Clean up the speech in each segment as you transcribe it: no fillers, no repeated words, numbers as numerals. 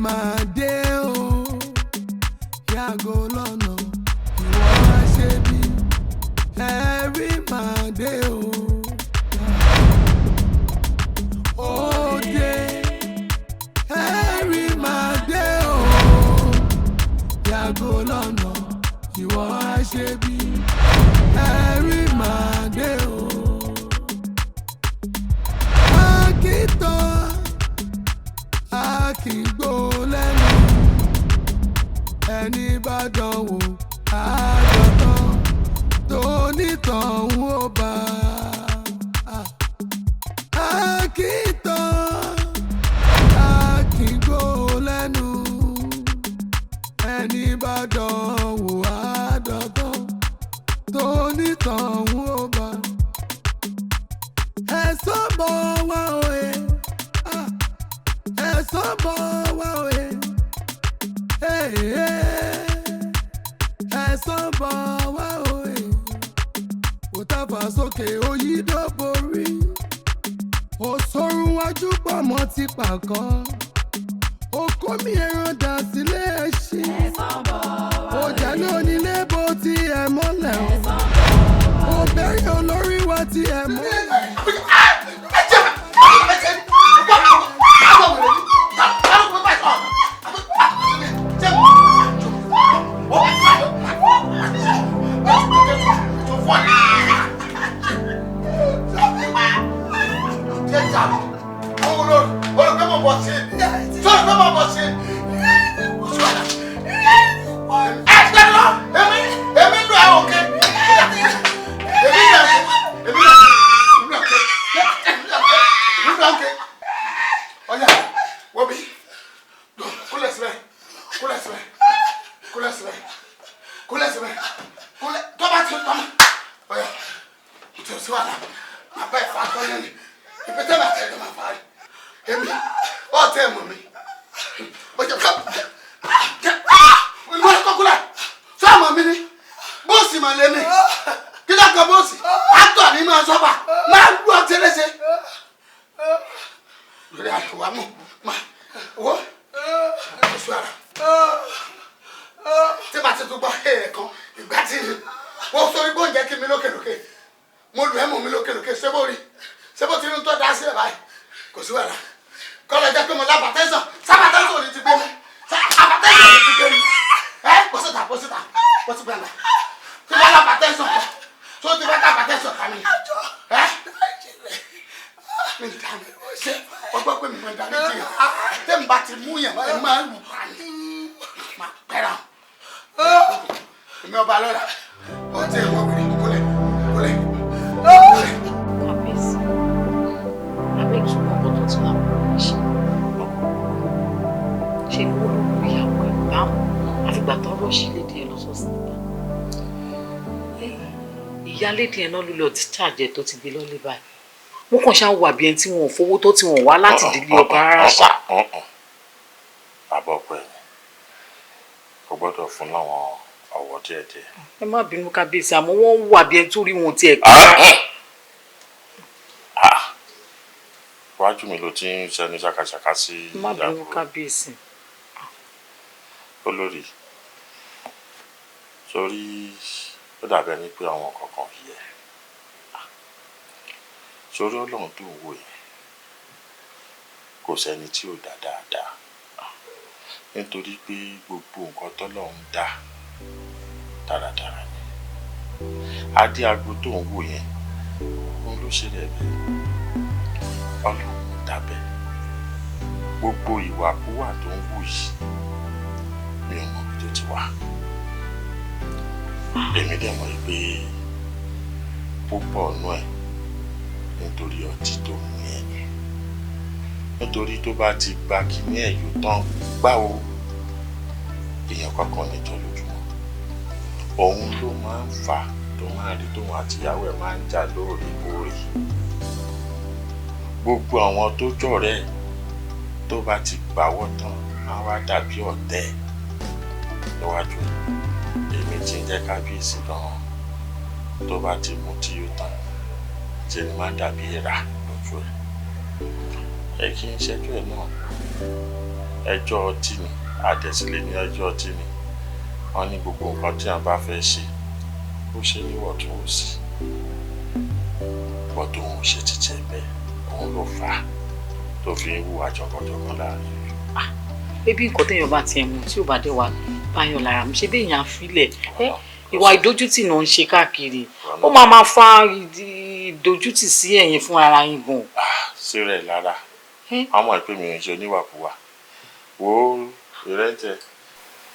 máa dé o yàgò lọ́nà ìwọ wá ṣe bí ẹ̀rí máa dé o. Òde ẹ̀rí máa dé o yàgò lọ́nà ìwọ wá ṣe bí ẹ̀rí máa dé o. Akítọ́ akígbó lẹ́nu ẹni bá dánwò àádọ́tán tó nítọ̀hún ó bá. Akítọ́ akígbó lẹ́nu ẹni bá dánwò àádọ́tán tó nítọ̀hún ó bá. Ẹ̀san bọ̀ wá òye, ẹ̀san bọ̀ wá òye, ẹ̀san bọ̀ wá òye. Ó tàfà sókè òyìnbó borí, ó sorun wájú pọ̀ mọ́ ti pàkọ́, ó kó mi ẹran dà sílé ẹṣin. Ẹ̀san bọ̀ wá òye. Ó jẹ́ lónílé bó ti ẹ̀ mọ́lẹ̀ o. Ẹ̀san bọ̀ wá òye. Ó bẹ̀rẹ̀ olórí wa ti ẹ̀ mọ́lẹ̀. Ìyálédì ẹ̀ náà ló lọ discharge tó ti gbé lọ́lé báyìí. Wọ́n kàn ṣáà wà bí ẹni tí wọn ò fowó tó tí wọn wá láti dìlé ọkọ rárá ṣá. Bàbá ọkọ ẹ̀ kò gbọ́dọ̀ fún láwọn ọ̀wọ́ díẹ̀díẹ̀. Ẹ má bínú kábíyèsí àmọ́ wọ́n wà bí ẹni tó rí wọn tiẹ̀ kí. Wájú mi ló ti ń ṣẹnu ṣàkàṣàkà sí ìyàwó. Má bínú kábíyèsí. Olórí sórí ó dàbẹ̀ ní pé àwọn kankan yẹ sórí Ọlọ́run tó wò yẹn kò sẹ́ni tí ò dá dáadáa nítorí pé gbogbo nǹkan tọ́lọ́run dá dáradára ni adé agbo tó ń wò yẹn òun ló ṣe rẹ̀ bẹ́ẹ̀ Ọlọ́run dábẹ́ gbogbo ìwàkúwà tó ń wù yìí mi ò mọ̀ bí tó ti wà èmi dẹ̀ mọ̀ pé púpọ̀ ọ̀nù ẹ̀ nítorí ọtí tó mú yẹn nítorí tó bá ti gba kíní ẹ̀ yóò tán gbáwo èèyàn kankan níjọ lójúmọ́ òun ló máa ń fà tó máa rí tóun àtìyàwó ẹ̀ máa ń jà lóòrèkóòrè gbogbo àwọn tó jọ̀rẹ́ ẹ̀ tó bá ti gbàwọ́ tán á wá dàbí ọ̀tẹ̀ níwájú èmi tí ń jẹ́ kábíyèsí gan-an tó bá ti mú tí yóò tán ṣe ni máa dàbí ìrà lójú ẹ̀ kí n ṣẹ́jú ẹ̀ náà ẹjọ́ ọtí ni àdẹ̀sílẹ̀ ní ẹjọ́ ọtí ni wọ́n ní gbogbo nǹkan tí a bá fẹ́ ṣe ó ṣe níwọ̀ntúnwọ̀nsì pọ̀ tó ń ṣe títí ẹ̀bẹ̀ òun ló fà á tó fi ń hùwà jọ̀gànjọ̀gàn láàrin ìlú. Bébí nǹkan téèyàn bá tiẹ̀ mú tí ò bá dé wa báyọ̀ lára mi ṣe béèyàn àfilẹ̀ ìwà ìdójútì náà ń ṣe káàkiri ó máa fa ìdójútì sí ẹ̀yin fún ara yín gan. sí rẹ̀ lára àwọn ìpè mi ń ṣe oníwàkuwà wo ìrẹ́ntẹ̀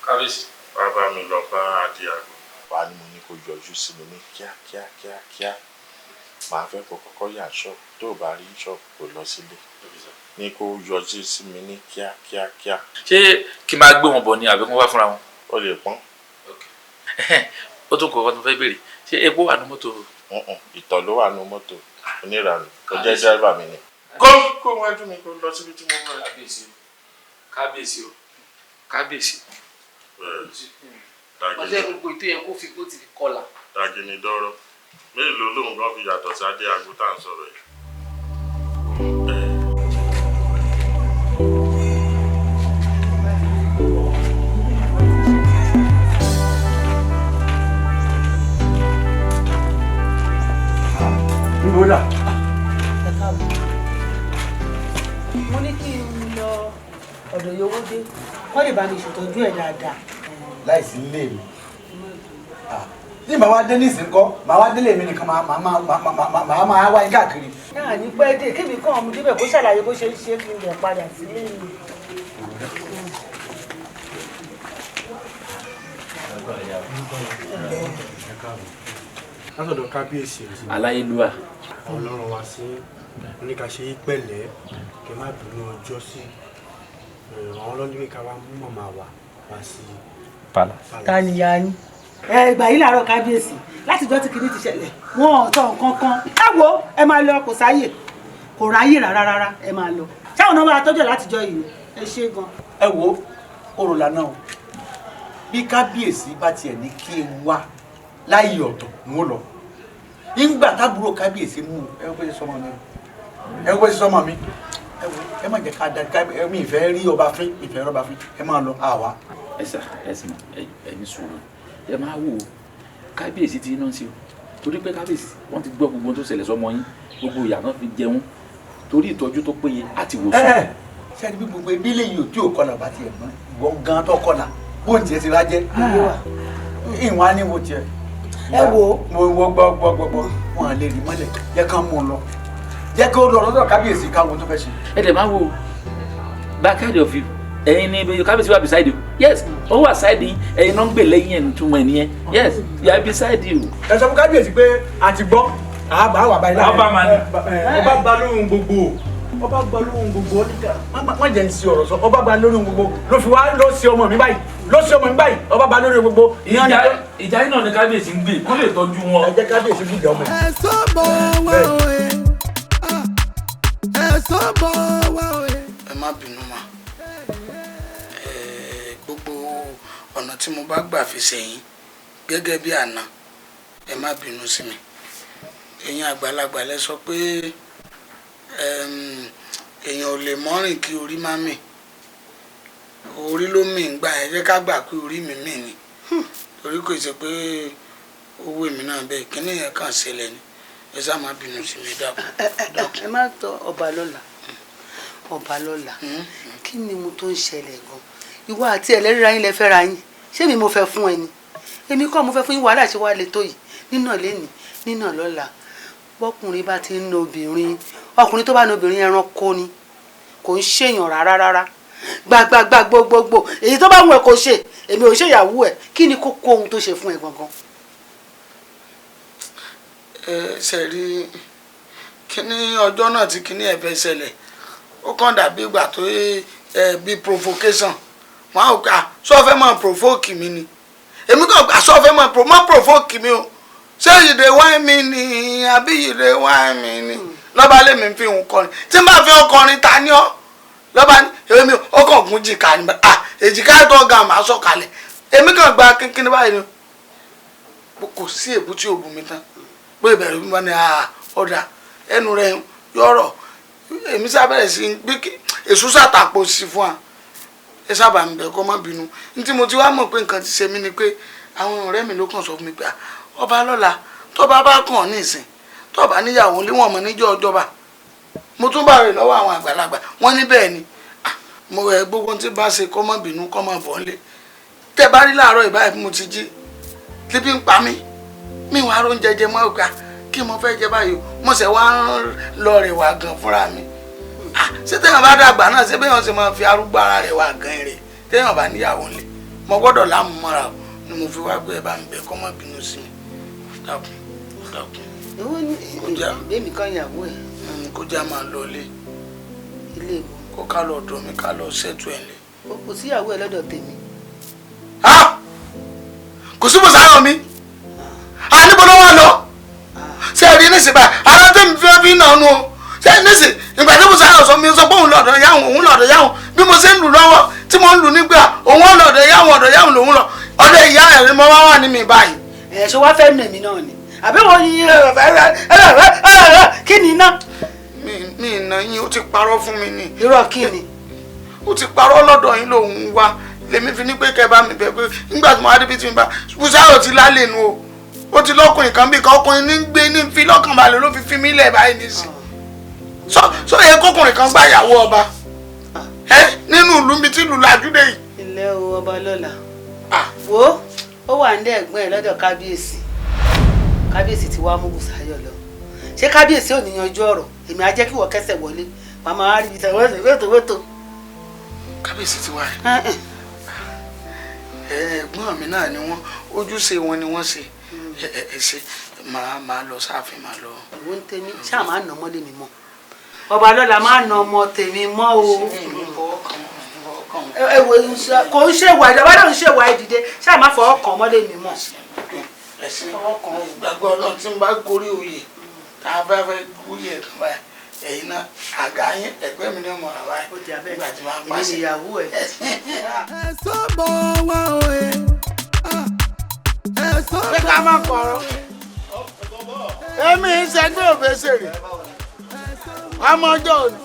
kábíyèsí bàbá mi lọ bá adéàgbò wà ní mo ní kó yọjú sí mi ní kíákíá màá fẹ́ kó kọ́kọ́ yà ṣọ́ọ̀bù tó o bá rí ṣọ́ọ̀bù kó lọ sílé ní kó yọjú sí mi ní kíákíá. ṣé kí n máa gbé wọn bọ̀ ni àbí kí wọ́n wá fúnra wọn. ó lè pọ́n. ó tún kọ̀ọ̀kan tó fẹ́ béèrè ṣé epo wà ní mọ́tò. ìtọ̀ ló wà ní mọ́tò oníranù ó jẹ́ dírẹ́bà mi ni. kó wájú mi kó lọ síbi tí mo ń lọ. kábíyèsí o kábíyèsí. ọjọ́ gbogbo ètò yẹn kó fi kó ti fi kọlà. dàgìní dọ́rọ́ mélòó lóun kan fi yàtọ̀ sí adéàgbò tá à ń sọ̀rọ̀ yìí. Ìbòdà. Mo ní kí n lọ ọ̀dọ̀ Yowódé kọ́ lè bá mi ṣètọ́jú ẹ̀ dáadáa. Láìsí ilé mi. Tí màá wá dé nísìn kọ́, màá wá délé mi nìkan màá wá yín káàkiri. Náà ní pẹ́ dé kébì kan ọmọ débẹ̀ kó ṣàlàyé bó ṣe ń ṣe kí n lè padà sílé mi. Látọ̀dọ̀ kábíyèsí aláyélúwà. Ọlọ́run wá sí oníkàṣe pẹ̀lẹ́ kí má bínú ọjọ́ sí àwọn ọlọ́dún ká wá mú màmá wa sí palace. Ta ni ya yín? Ìgbà yìí làárọ̀ kábíyèsí látijọ́ tí kìíní ti ṣẹlẹ̀ wọn ò tọ̀ nǹkan kan. Ẹ wo ẹ máa lọ kò sáyè kò ráyè rárá ẹ máa lọ. Ṣáwọn náà máa tọ́jú látijọ́ yìí ẹ ṣe gan. Ẹ wo orò lànà o. Bí kábíyèsí bá tiẹ̀ ní kí n wá láyé ọ̀tọ̀ n ó lọ. Nígbà tábúrò kábíyèsí mú ẹ wọ́n pèsè sọmọ mi. Ẹ wọ́n pèsè sọmọ mi. Ẹ wo ẹ má jẹ́ ká da mi ìfẹ́ rí ọba fín ìfẹ́ rọ́ba fín ẹ máa lọ àwa. ẹ sì mọ ẹni sùúrù ẹ máa wò ó kábíyèsí ti iná sí o torí pé kábíyèsí wọn ti gbọ́ gbogbo tó ṣẹlẹ̀ sọmọ yín gbogbo ìyá náà fi jẹun torí ìtọ́jú tó péye àti ìwòsàn. Sẹ́ni bí gbogbo ebí lè yìí ò tí ò kọlà bá tiẹ̀ mọ́ ìwọ gan tó kọlà bó ń tiẹ̀ ti wá jẹ́ ìwọ̀n á ní wo tiẹ̀. Ẹ wo mo gbọ́ wọn à lè rí mọ́lẹ̀ jẹ́ ká mú un lọ jẹ́ kí ó lọ lọ́dọ̀ kábíyèsí káwọn tó fẹ́ ṣe. ẹ dẹ̀ máa wo backyard of you ẹ̀yin ni kábíyèsí wà beside you yes ó wà side yín ẹ̀yin náà ń gbè lẹ́yìn ẹ̀ túmọ̀ ẹ̀ nìyẹn yes you are beside you. ẹ sọ fún kábíyèsí pé a ti gbọ́ àbá wà báyìí láàrin. ọba máa ní. ọba gba lóhùn gbogbo ọba gba lóhùn gbogbo má jẹ́ ní sí ọ̀rọ̀ sọ ọba gba lórí gbogbo ló fi wá ló sí ọmọ mi báyìí ọba gba lórí gbogbo. ìjà yín náà ni kábíyèsí ń gbé kó lè tọ́jú wọn. ẹ jẹ́ kábíyèsí bí ìjà ọmọ yìí. ẹ sọ́bọ̀ wá òye ẹ sọ́bọ̀ wá òye. ẹ má bínú ma gbogbo ọ̀nà tí mo bá gbà fi sẹ́yìn gẹ́gẹ́ bí àná ẹ má bínú sí mi ẹ̀yin àgbàlagbà lẹ sọ pé èèyàn ò lè mọ́rìn kí orí má mì orí ló mì ń gbà ẹ jẹ́ ká gbà pé orí mi mì ni torí kò ṣe pé owó èmi náà bẹ́ẹ̀ kíní yẹn kàn ṣẹlẹ̀ ni ẹ sá má bínú sí mi dákun. ẹ má tọ ọba lọ́la kí ni mo tó ń ṣẹlẹ̀ gan ìwọ àti ẹlẹ́rìíra yín lẹ fẹ́ ra yín ṣé mi mo fẹ́ fún ẹni èmi kọ́ mo fẹ́ fún yín wàhálà ṣe wá lè tó yìí nínà lẹ́nìí nínà lọ́la bọ́kùnrin bá ti ń na obìnrin ọkùnrin tó bá na obìnrin ẹranko ni kò ń ṣèyàn rárá gbàgbàgbà gbogbogbò èyí tó bá wù ẹ́ kò ṣe èmi ò ṣèyàwó ẹ̀ kí ni kókó ohun tó ṣe fún ẹ gangan. ṣe rí kíní ọjọ́ náà tí kíní ẹ̀ fẹ́ ṣẹlẹ̀ ó kàn dàbí ìgbà tó bí provocation wọn á kà sọ fẹ́ máa provoke mi ni èmi kàn gbà sọ fẹ́ máa provoke mi o ṣé ìdè wáìn mi ni àbí ìdè wáìn mi ni lọ́ba lèmi fi hùn kọrin tí n bá fi ọkọrin ta ni ọ́ lọ́ba ní èmi ọkọ̀ ògùn jìkà ni èjìká tó ga màá sọ̀kalẹ̀ èmi kàn gba kínkín báyìí ni kò sí èbú tí ò bù mí tán pé ìbẹ̀rù mi wọ́n ní ọ̀dà ẹnu rẹ̀ yọ̀rọ̀ èmi sábẹ̀rẹ̀ sí bí èso sàtàpọ̀ sí fún wa ẹ sábà ń bẹ kó má bínú ní tí mo ti wá mọ̀ pé nǹkan ti ṣe mí ni pé àwọn ọ̀rẹ́ mi ló kàn sọ fún mi pé ọba lọ́la tọ́ba bá kàn ní ìsìn tọ́ba níyàwó lé wọn mọ̀ níjọ́ ọjọ́ba mo tún bá rè lọ́wọ́ àwọn àgbàlagbà wọ́n ní bẹ́ẹ̀ ni mo rẹ̀ gbogbo tí bá ṣe kó má bínú kó má bọ̀ ńlé tẹ́ bá rí láàárọ̀ ìbáyìí mo ti jí tíbi ń pa mí mi wàá ró ń jẹjẹ mọ́ ọ̀gá kí mo fẹ́ jẹ báyìí mo ṣẹ̀ wá ń lọ rẹ̀ wá gan fúnra mi ṣé téèyàn bá dàgbà náà ṣé béèyàn ṣe máa fi arúgbó ara rẹ̀ wá gan rẹ̀ téèyàn bá níyàwó ńlé mo gbọ́dọ̀ láàmú mọ́ra o ni mo fi wá pé ẹ bá ń bẹ kó má bínú sí mi dákun dákun. èwo ni bẹ́ẹ̀mi kan ìyàwó ẹ̀. kó já máa lọ ilé ìbò kó ká lọ ọ̀dọ̀ mi ká lọ ṣètò ẹ̀ lé. kò síyàwó ẹ̀ lọ́dọ̀ tèmi. kò sí bùsàárọ̀ mi níbo ló wà lọ ṣé ẹ rí nísìnyí báyìí ara tẹ́mi fi náà nù o ṣé nísìnyí ìgbà tí bùsàárọ̀ sọ mi sọ pé òun lọ́dọ̀ yáhùn òun lọ́dọ̀ yáhùn bí mo ṣe ń lù lọ́wọ́ tí mo ń lù nígbà òun lọ́dọ̀ yáhùn ọ̀dọ̀ yáhùn lòun lọ ọ̀dọ̀ ìyá ẹ̀ ni mo wá wà ní mi báyìí. ẹ̀ ṣe wá fẹ́ nù èmi náà ni àbí wọ́n yí kí ni iná. mi ìnà yín ó ti parọ́ fún mi ni. irọ́ kí ni. ó ti parọ́ lọ́dọ̀ yín lòun wá lèmi fi ní pé kẹ́ bá mi bẹ̀ pé nígbà tí mo wá débi tí mi bá Bùsáyọ̀ ti lálẹ́ nu o ó ti lọ́kùnrin kan bí kan ọkùnrin ní gbé ní fi lọ́kàn balẹ̀ ló fi mí lẹ̀ báyìí nísìn sọ yẹ kọkùnrin kan gbá ìyàwó ọba nínú ìlú mi tí ìlú làjúdé yìí. ilé o ọba lọ́la wo ó wà ní ẹ̀gbọ́n ẹ̀ lọ́dọ̀ kábíyèsí kábíyèsí ti wá mú Bùsáyọ̀ lọ ṣé kábíyèsí ò ní yanjú ọ̀rọ̀ èmi á jẹ́ kí wọ́n kẹsẹ̀ wọlé màmá wa rí ibi tẹ̀wọ́ wétòwétò. kábíyèsí ti wá ẹ̀gbọ́n mi náà ni wọ́n ojúṣe wọn ni wọ́n ṣe ṣe máa lọ sáàfin máa lọ. ìwọ ń tẹmí ṣáà máa nà ọmọdé mi mọ́ ọba lọ́la máa nà ọmọ tèmi mọ́ o. ẹwọ kò ń ṣèwà ìjọba náà ń ṣèwà ìdìde ṣáà máa fọwọ́ kàn ọmọdé mi mọ́. ẹ̀sìn gbàgbọ́ ọlọ́run tí ń bá gorí oyè tá a bá fẹ́ gorí ẹ̀ kan báyìí ẹ̀yin náà àga yín ẹ̀gbẹ́ mi ní ọmọ àwa yìí nígbà tí wọ́n á pàṣẹ. èmi ìyàwó ẹ̀. ẹ̀sọ́ bọ̀ wá òye ẹ̀sọ́ pé ká má pọ̀rọ̀ èmi ìṣẹ́gbẹ́ òbẹ́sẹ̀rẹ̀ ọmọ ọjọ́ òní.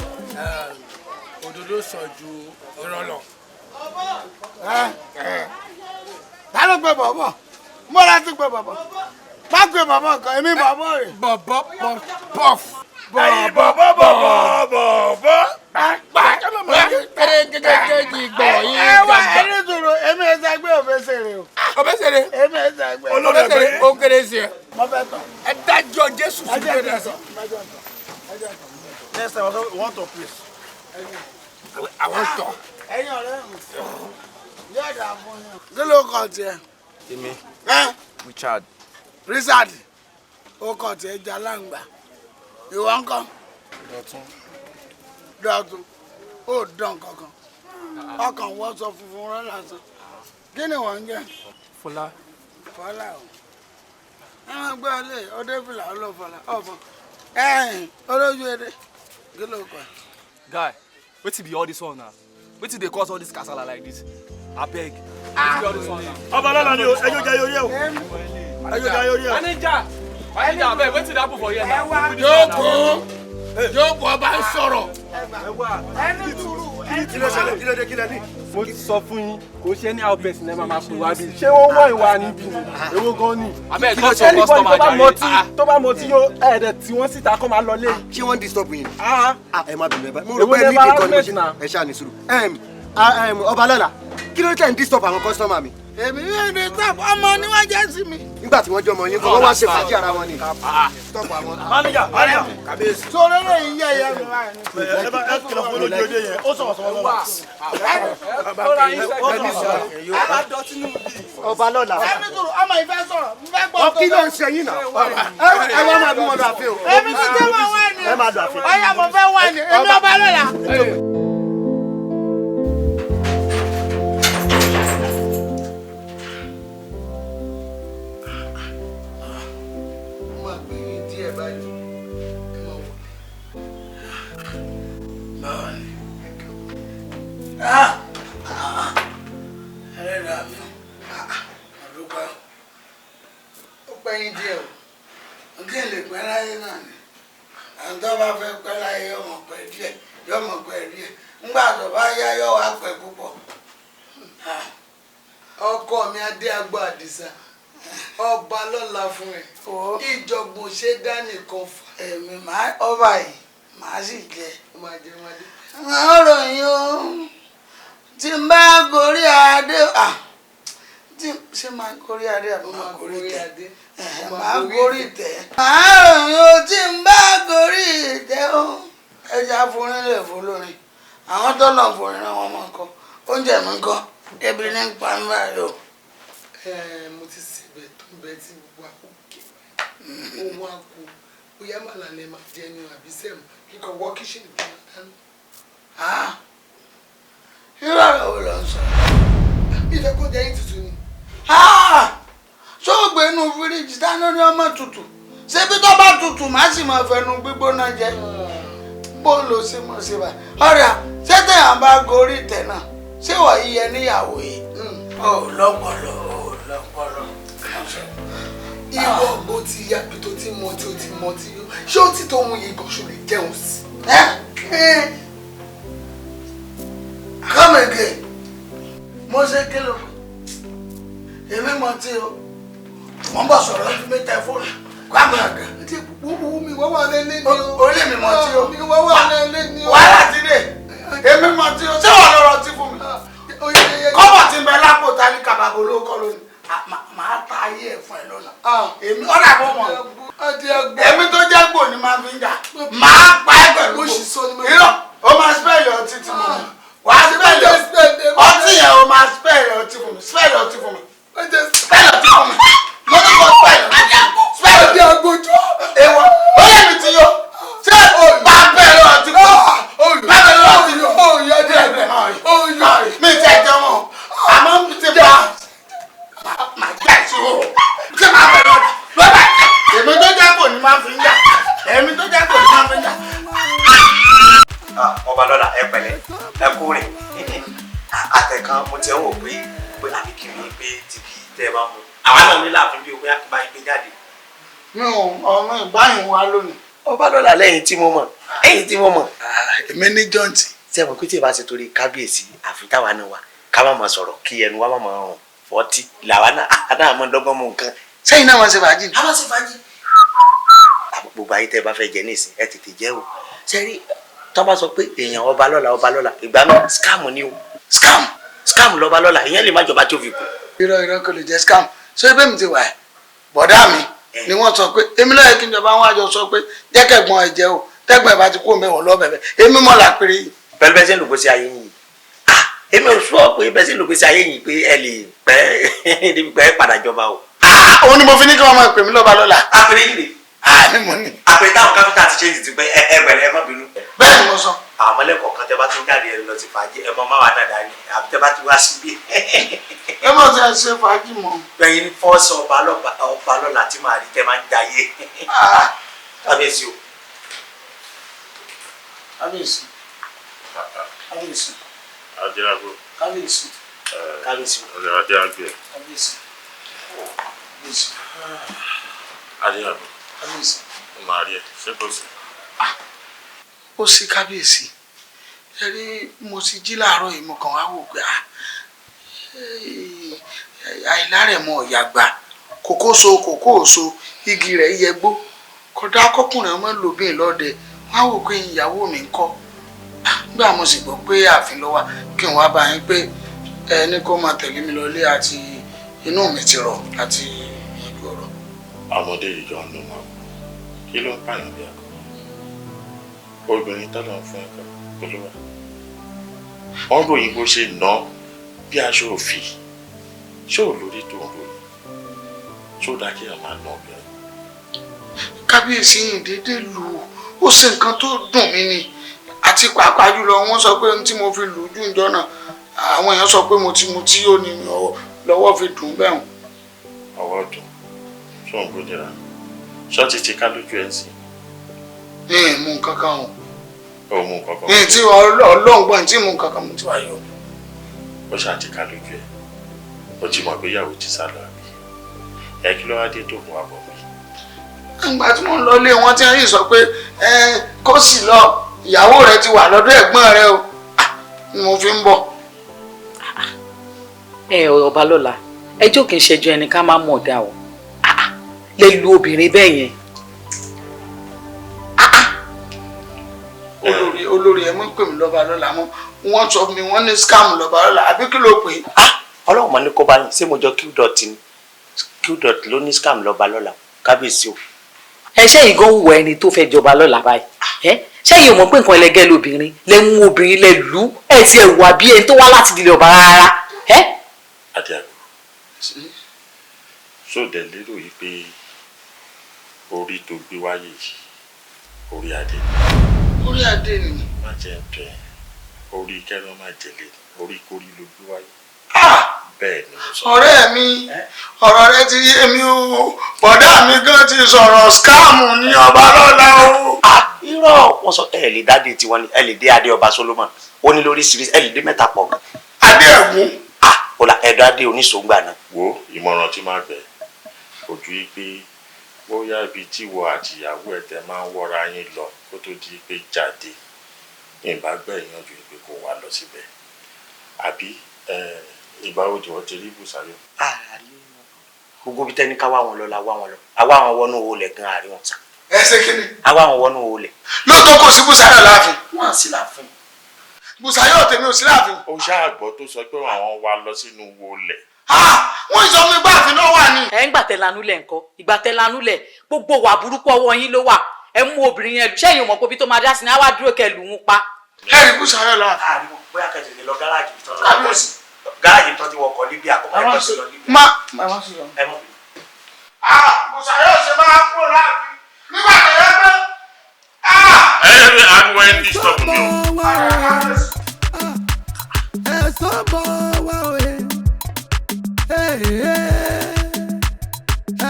òdodo sọ ju irọ́ lọ. ta ló pe bọ̀bọ̀ mo ra ti pe bọ̀bọ̀ má pe bọ̀bọ̀ kan èmi bọ̀bọ̀ rẹ̀. bọ̀bọ̀ pọ̀f. ẹni sọ̀rọ̀ èmi ìṣẹ́gbẹ́ òbẹ́sẹ̀rẹ̀ o. òbẹ́sẹ̀rẹ̀ èmi ìṣẹ́gbẹ́ òbẹ́sẹ̀rẹ̀ ó kéré sí ẹ. mo fẹ́ tán. ẹ dájọ́ Jésù sí bẹ́ẹ̀ dá sọ. Next time we want to please. àwọn tọ̀. ẹ̀yin ọ̀rẹ́ mi yóò dà fún yín. kí ló kàn tiẹ̀. Èmi Richard. Richard ó kàn tiẹ̀ jà láǹgbà ìwọ ń kàn. Dọ̀tun ó dán kankan ọkàn wọ́n sọ funfun rán lásán kí ni wọ́n ń jẹ́. Fọlá. Fọlá o ẹ máa gbé ọlẹ́ ọdẹ fìlà ọlọ́fọlá ọ̀fọ̀ ẹ̀yìn olójú ẹdẹ kí ló kọ. Guy, wetin be all this one now? Wetin dey cause all this kasala like this? Abeg, wetin be all this one now? ọba lọ́la ni o ẹjọ́ jẹ́ yorí ẹ̀ o ẹjọ́ jẹ́ yorí ẹ̀. Manager abeg wetin dey happen for here now? Jókòó ọba ń sọ̀rọ̀. kí ló ṣẹlẹ̀ kí ló dé kí ló dé. mo ti sọ fún yín kò ṣe ní àwọn pẹ̀sìn ẹ̀ máa pè wá bí ṣé wọ́n wọ́n ìwà níbí ni èwo gan ni. Abeg come to customer jare. tó bá mọtí yóò ẹ̀ẹ́dẹ̀ tí wọ́n síta kọ́ máa lọ lé. ṣé wọ́n disturb yín. ẹ má bẹ̀rẹ̀ báyìí mo rò Èwo pé ni ní ìdíkọ̀ ni mo embarrassment ṣe ẹ ṣáà ní sùúrù. ọba lọ́la kí ló tẹ̀ ń disturb àwọn kọ́sítọ́mà mi. èmi yóò ní stop ọmọ ni wọ́n jẹ́ sí mi. nígbà tí wọ́n jọ ọmọ yín kọ́ wọ́n wá ṣe fàájì ara wọn ni. stop àwọn. manager kàbíyèsí. sọ̀rọ̀ lè yí ẹ̀yẹ mi báyìí. ẹ kìlọ̀ fún olójú ọdẹ yẹn ó sọ̀rọ̀ sọ̀rọ̀ lọ́wọ́. ọba lọ́la. ẹ̀mí sọ̀rọ̀ ọmọ ìfẹ́ sọ̀rọ̀ n fẹ́ gbọ́. ọkí ló ń ṣe yín náà. ẹ wá máa bí wọn lọ àfin o. èmi ti dé wọn wá ní. ẹ máa lọ àfin. ọyá mo fẹ́ wá ní èmi ọba lọ́la. ẹlẹ́dàá mi ọ̀dùnkọ́ ó pẹ́yìn díẹ̀ o kí n lè pẹ́ láyé náà ni àwọn tó bá fẹ́ pẹ́ láyé yọmọ pẹ́ díẹ̀ ńgbà tó bá yá yọ wá pẹ́ púpọ̀ ọkọ mi adé agbó àdìsá ọba lọ́la fún ẹ ìjọgbọ̀n ṣe dá nìkan fún èmi ọba yìí màá sì jẹ. máa jẹ wọn dé. àwọn ròyìn o tí n bá gorí adé tí ṣé máa gorí adé àbí máa gorí tẹ máa gorí tẹ. àwọn ròyìn o tí n bá gorí tẹ o ẹja forin lè fún lórin àwọn tó lọ forin náà wọn máa kọ oúnjẹ mi kọ ebi ní pa ń báyìí o. mo ti ṣèbẹ̀ tó ń bẹ tí gbogbo àkókò ohun àkó bóyá màlà lè máa jẹ ẹni àbí sẹ́mu kíkọ wọ́ kíṣìnì tó máa dáná. irú ọ̀rọ̀ wo ló ń sọ? ìfẹ́ kó jẹ́ yín tutù ni. ṣó o gbé inú fíríjì dáná ní ọmọ tutù ṣébí tó bá tutù má sì máa fẹnu gbígbóná jẹ bó ló ṣe mọ̀ sí bá ọ̀rẹ́ ṣé téèyàn bá gorí tẹ̀ náà ṣé wọ́n yíyẹ níyàwó yìí. ó lọ́pọ̀lọ́ ìwọ bó ti yàgbé tó ti mọ tí ó ti mọ tí ṣé ó ti tó mú yìí gan ṣó lè jẹun sí. come again mo ṣe kí ló èmi mọ tí o mo ń bọ̀ sọ̀rọ̀ ojú mi tẹ fóònù kwame àgà. wúwú mi wá wà lélẹ́ ni o. orí mi mọ tí o mi wá wà lélẹ́ ni o. wàhálà ti dé èmi mọ tí o ṣé wà lọ́rọ̀ tí fún mi. kọ́bọ̀ tí ń bẹ lápò ta ní kàbàbọ̀ ló kọ́ lónìí màá ta ayé ẹ̀ fún ẹ lọ́la. èmi ọ̀rẹ́ àbọ̀ mọ̀ èmi tó jẹ́ gbò ní máa fi ń jà máa pa ẹ́ pẹ̀lú irọ́ o máa spẹ́ẹ̀lì ọtí tí mo mọ̀ wàá spẹ́ẹ̀lì ọtí yẹn o máa spẹ́ẹ̀lì ọtí fún mi spẹ́ẹ̀lì ọtí fún mi spẹ́ẹ̀lì ọtí fún mi mo ní kó spẹ́ẹ̀lì ọtí agbójó. ewa ó yẹ mi ti yọ ṣé bá bẹ́ẹ̀lì ọtí fún mi bá bẹ́ẹ̀lì ọtí fún mi mi tẹ̀ jẹ́ wọn àmọ́ mi ti bá màá jẹ́ ìṣòro ṣé máa bẹ̀rẹ̀ ọtí lọ́bà èmi tó jẹ́ kò ní máa fi ń jà èmi tó jẹ́ kò ní máa fi ń jà. ọba lọ́la ẹ pẹ̀lẹ́ ẹ kú rìn àtẹ̀kan mo ti ẹ̀ wò pé àbí kí mi pé tìbí tẹ́ ẹ bá mú àwa náà ní láàfin bí omi àkùbá yín gbé jáde. mi ò ọmọ ìbáyìí wá lónìí. ọba lọ́la lẹ́yìn tí mo mọ̀ ẹ̀yìn tí mo mọ̀. èmi ní jọ́ǹtì. tí ẹ mọ̀ pé tí ẹ bá ṣe torí kábíyèsí àfi táwa náà wà ká má máa sọ̀rọ̀ kí ẹnu wa má máa rùn fọ́tí làwa náà àdáà mọ́ dọ́gbọ́n mọ́ nǹkan. sẹ́yìn náà wọ́n ṣe fàájì. a máa ṣe fàájì. gbogbo ayé tẹ́ ẹ bá fẹ́ jẹ nísìn ẹ tètè jẹ́ o sẹ́rí tó bá sọ pé èèyàn ọba lọ́la ìgbà mi scam ni o scam lọ́ba lọ́la ìyẹn lè má jọba tó fi kú. irọ́ kò lè jẹ́ scam ṣé bẹ́ẹ̀ mi ti wà ẹ́ bọ̀dá mi ni wọ́n sọ pé èmi lọ́yẹ̀ kí n jọba wọn àjọ sọ pé jẹ́kẹ̀gbọ́n ẹ̀ jẹ́ o tẹ́gbọ́n ẹ̀ bá ti kú mẹ́wọ̀n lọ́bẹ̀bẹ̀ èmi mọ̀ làpẹ̀rẹ̀ yìí. pẹ̀lú bẹ́ẹ̀ sẹ́ ń lògbèsè ayé yìí èmi ò sọ pé bẹ́ẹ̀ sẹ́ ń lògbèsè ayé yìí pé ẹ lè pẹ́ padà jọba o. òun ni mo fi ní kí wọ́n máa pè mí lọ́ba lọ́la. àpèrè yìí rè ni mo ní. àpèrè táwọn káfíńtà ti ṣe ti pé ẹ pẹ̀lẹ́ ẹ má bínú. bẹ́ẹ̀ ni mo sọ. àwọn mọ́lẹ́kọ̀ọ́ kan tẹ́ bá tún jáde ẹ lọ ti fàájì ẹ mọ má wà náà dání àbí tẹ́ bá tún wá síbí. ẹ mọ̀ tí a ṣe fàájì mọ́. bẹ́ẹ̀ ni fọ́ọ̀sì ọba lọ́la tí màá rí tẹ́ máa ń jayé. kábíyèsí o. kábíyèsí. kábíyèsí. Adéago. kábíyèsí. kábíyèsí. Adéago. kábíyèsí. kábíyèsí. Adéago. kábíyèsí. Màá rí ẹ ṣé kò sí. ó sì kábíyèsí ẹ rí mo ti jí láàárọ̀ yìí mo kàn wá wò pé àìlárẹ̀mọ ìyàgbà kòkóso igi rẹ̀ yẹgbó kódà akọkùnrin ọmọ lòbìn lọ́dẹ wọ́n á wò pé ìyàwó mi ń kọ́ gbà mo sì gbọ́ pé ààfin ló wà kí n wá bá yín pé ẹni kó máa tẹ̀lé mi lọlé àti inú mi ti rọ̀ àti ìlú ọ̀rọ̀. ọmọdé yìí jọ ń lò mọ́ kí ló ń pààyàn bí akọ obìnrin tọ́lọ̀ fún ẹ̀kọ́ olúwa wọ́n ròyìn bó ṣe ná bí aṣọ òfì ṣé ò lórí tó ń ròyìn ṣé ó dá kí ẹ máa ná obìnrin. kábíyèsí yìí déédéé lù ú ó ṣe nǹkan tó dùn mí ni àti pàápàá jùlọ wọ́n sọ pé tí mo fi lù ú jù ń jọ náà àwọn èèyàn sọ pé mo ti mu tí ó ní mi lọ́wọ́ fi dùn bẹ́ẹ̀. ọwọ́ dùn ṣó ń gbódìrà ṣọ́ọ̀tì ti ká lójú ẹ̀ sí. mú nǹkan kan o. ó mú nǹkan kan. tí ọlọ́run gbọ́n tí mú nǹkan kan mo ti wá yọ. ó ṣáà ti ká lójú ẹ̀ ó ti mọ̀ pé ìyàwó ti sá lọ àbí ẹ kí ló wá dé tó mú abọ́ mi. ìgbà tí mo ń lọ lé wọn tí wọ́n yìí sọ pé kó sì lọ ìyàwó rẹ ti wà lọ́dọ̀ ẹ̀gbọ́n rẹ o ni mo fi ń bọ̀. Ọbalọ́lá ẹjọ́ kì í ṣẹjọ́ ẹni ká má mọ̀ dá o lè lu obìnrin bẹ́ẹ̀ yẹn. olórí ẹ mọ̀ pé mi lọ́balọ́lá mọ́ wọ́n sọ fún mi wọ́n ní scam lọ́balọ́lá àbí kí ló pè é. ọlọ́run mọ̀ ní kó bá yín ṣé mo jọ qdot ni qdot ló ní scam Lọ́balọ́lá kábíyèsí o. ṣé ìgàn wù ẹni tó fẹ́ jọba lọ́la báyìí ṣé yìí mọ̀ pé nǹkan ẹlẹgẹ́ lóbìnrin lẹ mú obìnrin lẹ lù ú ti ẹ̀ wà bí ẹni tó wá láti dilẹ̀ ọba rárá. Adéagbo sódẹ lérò yìí pé orí tó gbé wáyé yìí orí adé ni. orí adé ni. má jẹ́ ń tẹ́ orí kẹ́rọ́ má jẹ́lé orí kórí ló gbé wáyé. bẹ́ẹ̀ ni mo sọ. ọ̀rẹ́ mi ọ̀rọ̀ rẹ ti yé mi o bọ̀dá mi gan ti sọ̀rọ̀ scam ní Ọbalọ́lá o. irọ́ wọn sọ ẹ lè dá dé tiwọn ni ẹ lè dé adé ọba Solomon ó ní lórí series ẹ lè dé mẹ́ta pọ̀. adé ẹ̀gún. ọ̀la ẹ̀dọ́ adé oníṣòǹgbà náà. wo ìmọ̀ràn tí máa gbẹ ojú yìí pé bóyá ibi tí ìwọ àti ìyàwó ẹ̀ tẹ́ máa ń wọ́ra yín lọ kó tó di pé jáde ìbá gbẹ́ ìyanjú pé kó wá lọ síbẹ̀ àbí ìgbà wo ni wọ́n ti rí Bùsáyọ̀. gbogbo bí tẹ́ni ká wá wọn lọ la wá wọn lọ àwa àwọn wọnú owó lẹ̀ gan àárín wọn ta. ẹ ṣe kí ni. àwa àwọn wọnú owó lẹ̀. lóòótọ́ kò sí Bùsáyọ̀ láàfin. wọ́n á sí láàfin. Bùsáyọ̀ tèmi ò sí láàfin. ó ṣáàgbọ́ tó sọ pé àwọn wá lọ sínú owó lẹ̀. wọ́n sọ fún mi gbàfin náà wà ní. ẹ ń gbàtẹ́ lanú lẹ̀ ńkọ́ ìgbàtẹ́ lanú lẹ̀ gbogbo wà burúkú ọwọ́ yín ló wà ẹ mú obìnrin yẹn lù ṣẹ́yìn ò mọ̀ pé bí tó máa dá sí ni á wá dúró kẹ lù ú pa. ẹ rí Bùsáyọ̀ láàfin. àríwọ̀ bóyá kẹ̀tẹ̀ lè lọ gáràjì tó gáràjì tó ti wọkọ̀ níbi àkọ́kọ́ ẹ̀kọ́ sí lọ níbi. má má sí lọ. ẹ mọ̀. Bùsáyọ̀ ṣe máa kú láàfin nígbà tó yẹ pé. àwọn ẹni stop mi o. ẹ̀sán bọ̀ wá òye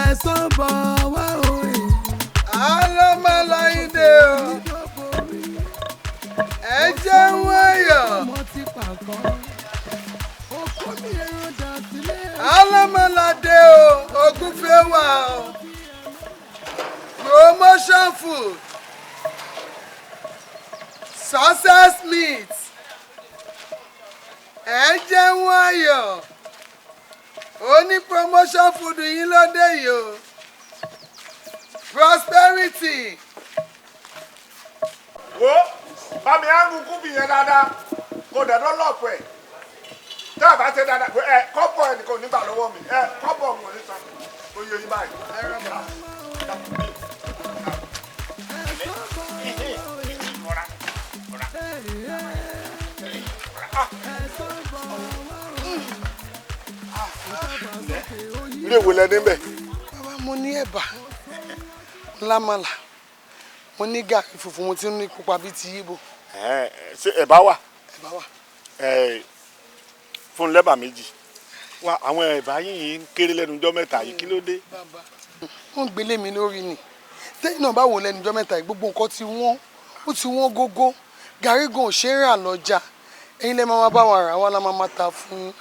ẹ̀sán bọ̀ wá òye. Alọ́mọláyídé o ẹ jẹ́ wáyọ̀. Alọ́mọládé o Ògúnfẹ́ wà o promotion food success meat ẹ jẹ́ wáyọ̀ oní promotion food yín lóde yìí o prosperity. wo bàmí àrùn kúbi yẹn dáadáa kò dẹ̀dọ́ lọ́pọ̀ ẹ̀ tẹ́ ẹ bá ṣe dáadáa pé kọ́pọ̀ ẹ̀ nìkan nígbà lọ́wọ́ mi kọ́pọ̀ mo ní san oyè yín báyìí. ilé ìwé lẹ níbẹ̀. bàbá mo ní ẹ̀bà lámàlà mo ní gàrí funfun mo ti ní pupa bíi ti yíbo. ṣé ẹ̀bà wà. ẹ̀bà wà. fún lẹ́bà méjì wa àwọn ẹ̀bà yìí ń kéré lẹ́nu ọjọ́ mẹ́ta yìí kí ló dé. wọ́n gbélé mi lórí ni tẹ́yìn náà bá wò lẹ́nu ọjọ́ mẹ́ta yìí gbogbo nǹkan ti wọ́n ó ti wọ́n gógó gàrí gan ò ṣe é rà lọ́jà ẹ̀yin lẹ́ máa bá wa rà wá la máa ta fún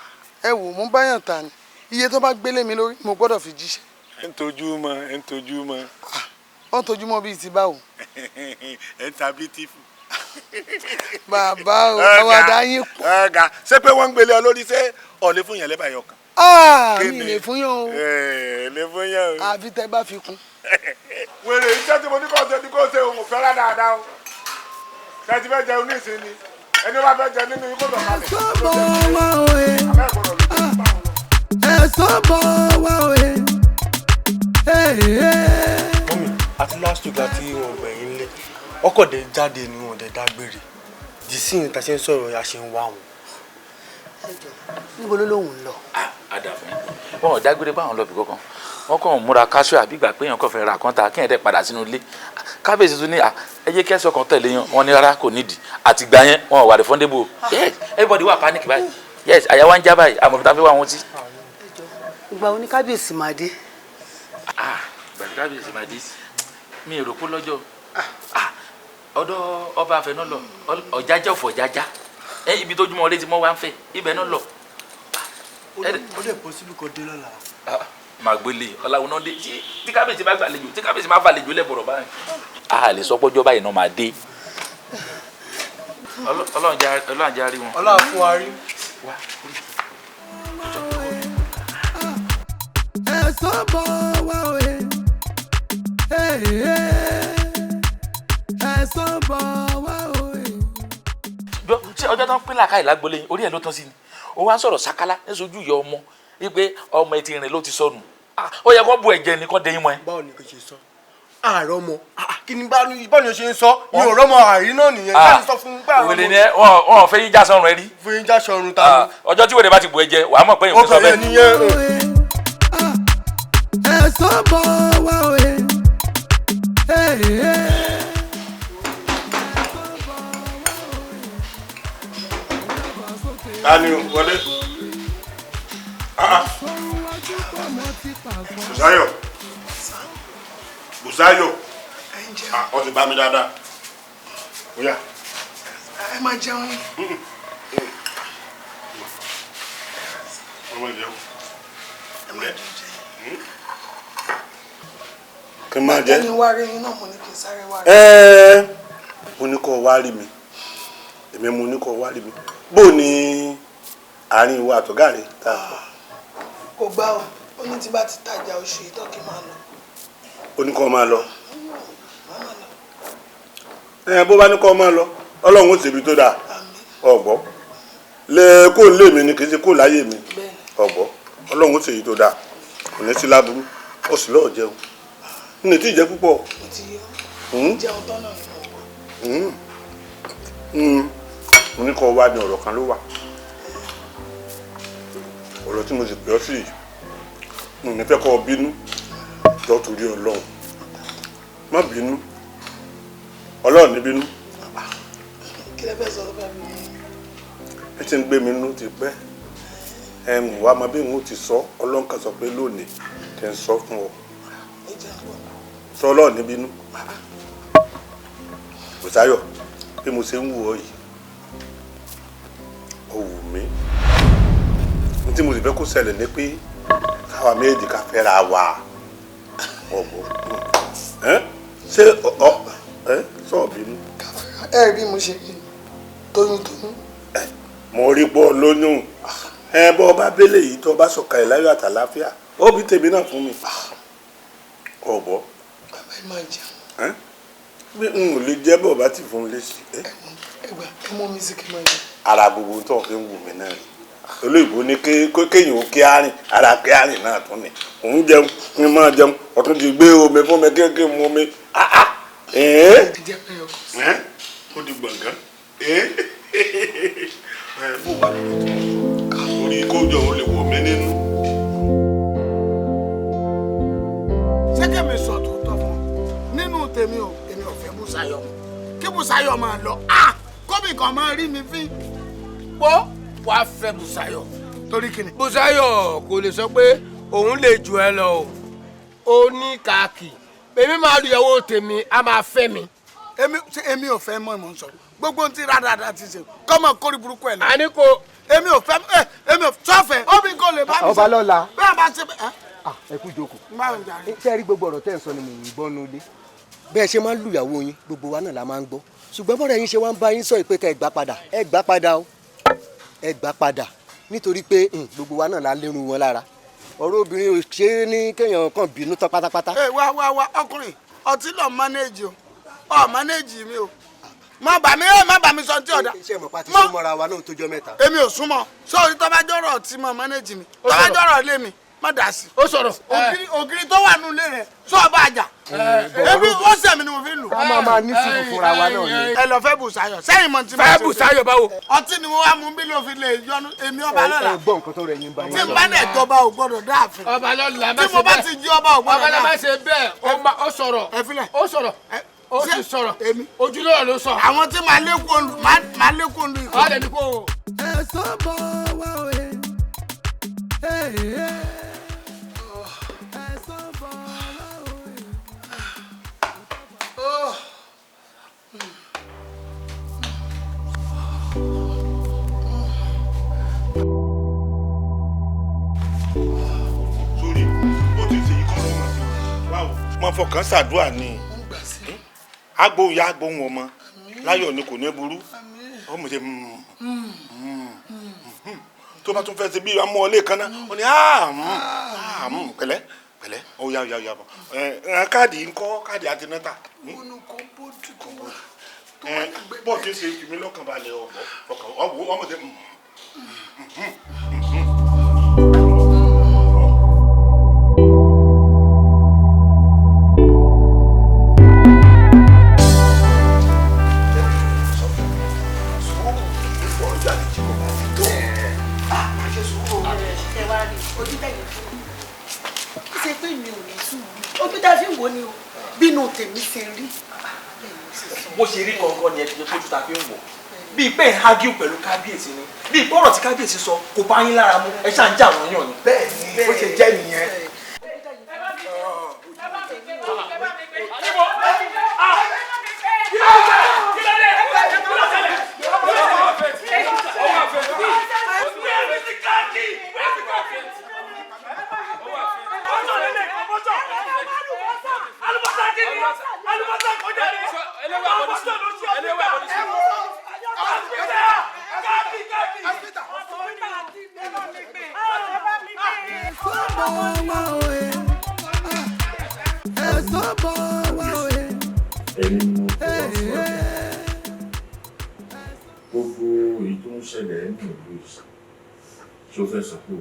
ẹ wò mo báyàn ta ni iye tó bá gbélé mi lórí mo gbọ́dọ̀ fi jíṣẹ́. ẹ ń tọ́jú mọ́ ẹ ń tọ́jú mọ́. wọ́n tọ́jú mọ́ bíi ti báwo. ẹ ń ta bíi tìfù. bàbá o àwàdà yín pọ̀. ọ̀gá ṣé pé wọ́n ń gbélé ọ lórí ṣé ọ̀lẹ́ fún yẹn lẹ́bàá yọ kan. mi lè fún yàn o. lè fún yàn o. àbí tẹ bá fi kún. wèrè iṣẹ́ tí mo ní kò ṣe ni kò ṣe òun ò fẹ́ràn dáadáa o ṣe ti fẹ́ jẹun ní ìsinmi ẹni wàá fẹ́ jẹ nínú ikú tó kalẹ̀. ẹ̀sán bọ̀ wá òye ẹ̀sán bọ̀ wá òye. mọ́mí àti last week láti wọn gbẹ̀yìn lé ọkọ̀ dẹ̀ jáde ni wọn dẹ̀ dágbére dì sí ìta ṣe ń sọ̀rọ̀ ya ṣe ń wá wọn. níbo ló lóun lọ. àdàfẹ́ wọn ò dágbére báwọn lọ bí kankan wọn kàn múra káṣọ àbí gbà pé èèyàn kàn fẹ́ ra kọ́ńtà kí èèyàn dẹ̀ padà sínú ilé kábíyèsí tún ní ẹ jẹ́ kẹ́sọ̀ kan tẹ̀lé yan wọn ní rárá kò nídìí àtìgbà yẹn wọn ò wà refundable yes everybody wà panic báyìí yes àyà wa ń já báyìí àmọ́ fìtá fi wá wọn tí. ìgbà wo ni kábíyèsí máa dé. ìgbà tí kábíyèsí máa dé mi èrò kó lọ́jọ́ ọ̀dọ̀ ọba àfẹ́ náà lọ ọ̀jájá ọ̀fọ̀ jájá ibi tó jùmọ̀ létí mọ́ wá ń fẹ́ ibẹ̀ náà lọ. ó dẹ̀ possible kó dé lọ́la. màá gbélé ọ̀làwọ̀n náà dé tí kábíyèsí bá gbàlejò tí kábíyèsí má fàlejò lẹ́bọ̀rọ̀ báyìí. a lè sọ pọ́jọ́ báyìí náà máa dé. ọlọ́run já rí wọn. ọlọ́run fún wa rí. ẹ̀sán bọ̀ wá òye ẹ̀sán bọ̀ wá òye. ṣé ọjọ́ tó ń pín làkàì lágbolé yín orí ẹ̀ ló tán sí ni ó wá ń sọ̀rọ̀ sákálá níṣojú ìyá ọmọ wípé ọmọ ẹ ti rìn ló ti sọnù ó yẹ kó bu ẹ̀jẹ̀ ni kó dẹyìn mọ́ ẹ. báwo ni kò ṣe sọ àárọ̀ mọ kí ni báwo ni o ṣe ń sọ mi ò rọ́mọ àrí náà nìyẹn láti sọ fún gbà. òwèlè ni wọn fẹ́ yín já sọrùn ẹ rí. fún yín já sọrùn ta ni. ọjọ́ tí wèrè bá ti bu ẹ̀jẹ̀ wàá mọ̀ pé ìwé sọ bẹ́ẹ̀. ẹ̀sán bọ̀ wá òye. Tani o wọlé. Bùsáyọ̀. Bùsáyọ̀. Ó ti bá mi dáadáa. Oya. Ẹ máa jẹun yín. Ọmọ ìjẹun. Ẹ máa jẹun. Kí n máa jẹ? Ẹni wá rí yín náà mo ní kí n sáré wá rí. Mo ní kó wá rí mi. Èmi mo ní kó wá rí mi. Bó ni àárín ìwà àtọ̀gá rẹ̀ tá a kọ́? Kò gbá o, ó ní tí bá ti tajà oṣù ìtọ́kì máa lọ. Ó ní kó máa lọ. Bó bá ní kó máa lọ, Ọlọ́run ó ṣèbí tó dáa. Ọ̀gbọ́. Lẹ kó lé mi ni kì í ṣe kó láyé mi. Ọ̀gbọ́. Ọlọ́run ó ṣèyí tó dáa. Kò ní sí láburú. Ó sì lọ́ọ̀ jẹun. Ní tí ì jẹ púpọ̀. Jẹun tọ́nà nínú. Mo ní kó wá ní ọ̀rọ̀ kan ló wà. Ọ̀rọ̀ tí mo sì pè ọ́ sí yìí mo ní fẹ́ kó o bínú jọ torí Ọlọ́run má bínú Ọlọ́run ní bínú. Kí lẹ fẹ́ sọ lọ́pàá mi? Ẹ ti ń gbé mi nú ti pẹ́ wá máa bí n ó ti sọ Ọlọ́run kan sọ pé lónìí kí n sọ fún ọ sọ Ọlọ́run ní bínú. Bùsáyọ̀ bí mo ṣe ń wù ọ yìí ó wù mí tí mo sì fẹ́ kó ṣẹlẹ̀ ní pé káwa méjì ká fẹ́ra wa ọ̀gbọ́n ṣé sọ̀rọ̀ bínú. Ẹ rí mo ṣe tóyún. mo rí pọ́ lóyún bọ́ ọba bẹ́lẹ̀ yìí tó bá sọ̀ka ẹ̀ láyọ̀ àtàláfíà ó bí tèmi náà fún mi ọ̀gbọ́n. Bàbá ẹ máa jẹun. bí n ò lè jẹ́ bọ́ ọba tì fún un léṣe. Ẹgbà ẹ mú mi sí kí n máa jẹ. Ara gbogbo tó fi ń wù mí náà rí olóyìnbó ní kéèyàn ó kí àárín ara kí àárín náà tún ni òun jẹun kí n máa jẹun ọtún ti gbé omi fún mi kéèké mu omi ó di gbọ̀ngàn bó wà lórí kójọ ó lè wọ̀ mí nínú. Ṣé kẹ́mi sọ tòótọ́ fún ọ nínú tèmi o èmi ò fẹ́ Bùsáyọ̀ kí Bùsáyọ̀ máa lọ kóbì kan máa rí mi fín pọ́ wàá fẹ́ Bùsáyọ̀. Torí kí ni? Bùsáyọ̀ kò lè sọ pé òun lè jù ẹ lọ o ó ní kàkì èmi máa lu ìyàwó tèmi a máa fẹ́ mi. Èmi ò fẹ́ mọ́ ìmọ̀ sọ̀rọ̀ gbogbo ohun tí rádàdà ti ṣe kọ́mọ kórì burúkú ẹ̀ lọ. àní kò. èmi ò fẹ́ èmi ò sọ́fẹ̀ óbí kò lè bá mi sọ. Ọba lọ́la. bẹ́ẹ̀ bá ṣe bẹ́ẹ̀. ẹ kú jókòó. báwo ni jàre. ṣé ẹ rí gbogbo ọ̀rọ̀ tẹ́ ń sọ ni mò ń gbọ́ nulẹ̀. bẹ́ẹ̀ ṣe máa ń lu ìyàwó yín gbogbo wa náà la máa ń gbọ́ ṣùgbọ́n bọ́dọ̀ yín ṣe wá ń bá yín sọ ìpè ká ẹ gbà padà o ẹ gbà padà nítorí pé gbogbo wa náà la lérun wọn lára ọ̀rọ̀ obìnrin ò ṣe é ní kéèyàn kàn bínú tán pátápátá. ẹ wá ọkùnrin ọtí lọ mánéèjì o mánéèjì mi o má bà mí sọ tí ọ̀dà. iṣẹ́ ìmọ̀pá ti súnmọ́ ra wa náà tó jọ mẹ́ta. èmi ò súnmọ́ sórí tọ́bájọ́rọ̀ tí mo mánéèjì mi tọ́bájọ́rọ̀ lé mi má dà sí. ó sọ̀rọ̀. ògiri tó wà nù lé rẹ̀ sọ ọba àjà. ebi ó sẹ̀mí ni mo fi lù. a máa ní sùúrù fúnra wa náà ni. ẹ lọ fẹ́ Bùsáyọ̀ sẹ́yìn mọ̀ tí mo fẹ́ Bùsáyọ̀ báwo. ọtí ni mo wá mú bí ló fi lè yọnu èmi ọba lọ́la. ẹ gbọ́ nǹkan tó rẹ̀ yín bá yín. tí n bá dẹ̀ jọba ò gbọ́dọ̀ dáàfin. ọba lọ́la má ṣe bẹ́ẹ̀. tí mo bá ti jí ọba ò gbọ́dọ̀ dáàfin. ọba lọ́la má ṣe bẹ́ẹ̀ ó sọ̀rọ̀. ẹ filẹ̀. ó sọ̀rọ̀ ó sì sọ̀rọ̀ ojúlówó ló sọ. àwọn tí màá lékún lu ikọ̀. ọ̀rẹ́ mi kò. ẹ̀sán bọ̀ wá òye. ẹ̀sán bọ̀ wá òye. sórí ó ti ṣe ikọ́ lọ́mọ sí wáwò wọn fọkàn ṣàdúrà ni agbóhùn ya agbóhùn ọmọ láyọ̀ ni kò ní burú ọmọ ṣe tó bá tún fẹ́ ṣe bí amú ọlé kan náà ó ní pẹ̀lẹ́ pẹ̀lẹ́ ó yá bọ̀ káàdì ńkọ́ káàdì àti nọ́tà. bọ́ọ̀ tí ń ṣe fi mí lọ́kàn balẹ̀ ọkàn ọmọ tẹ. bínú tèmi ṣe rí. bó ṣe rí gangan ni ẹ ti jẹ kójú ta fi ń wò bíi pé ń hágíù pẹ̀lú kábíyèsí ni bíi pé ọ̀rọ̀ tí kábíyèsí sọ kò bá yín lára mu ẹ ṣáà ń jà wọ́n yàn ni. bẹ́ẹ̀ ni bó ṣe jẹ́ nìyẹn. gbogbo èyí tó ń ṣẹlẹ̀ ní ìlú yìí ṣó fẹ́ sọ pé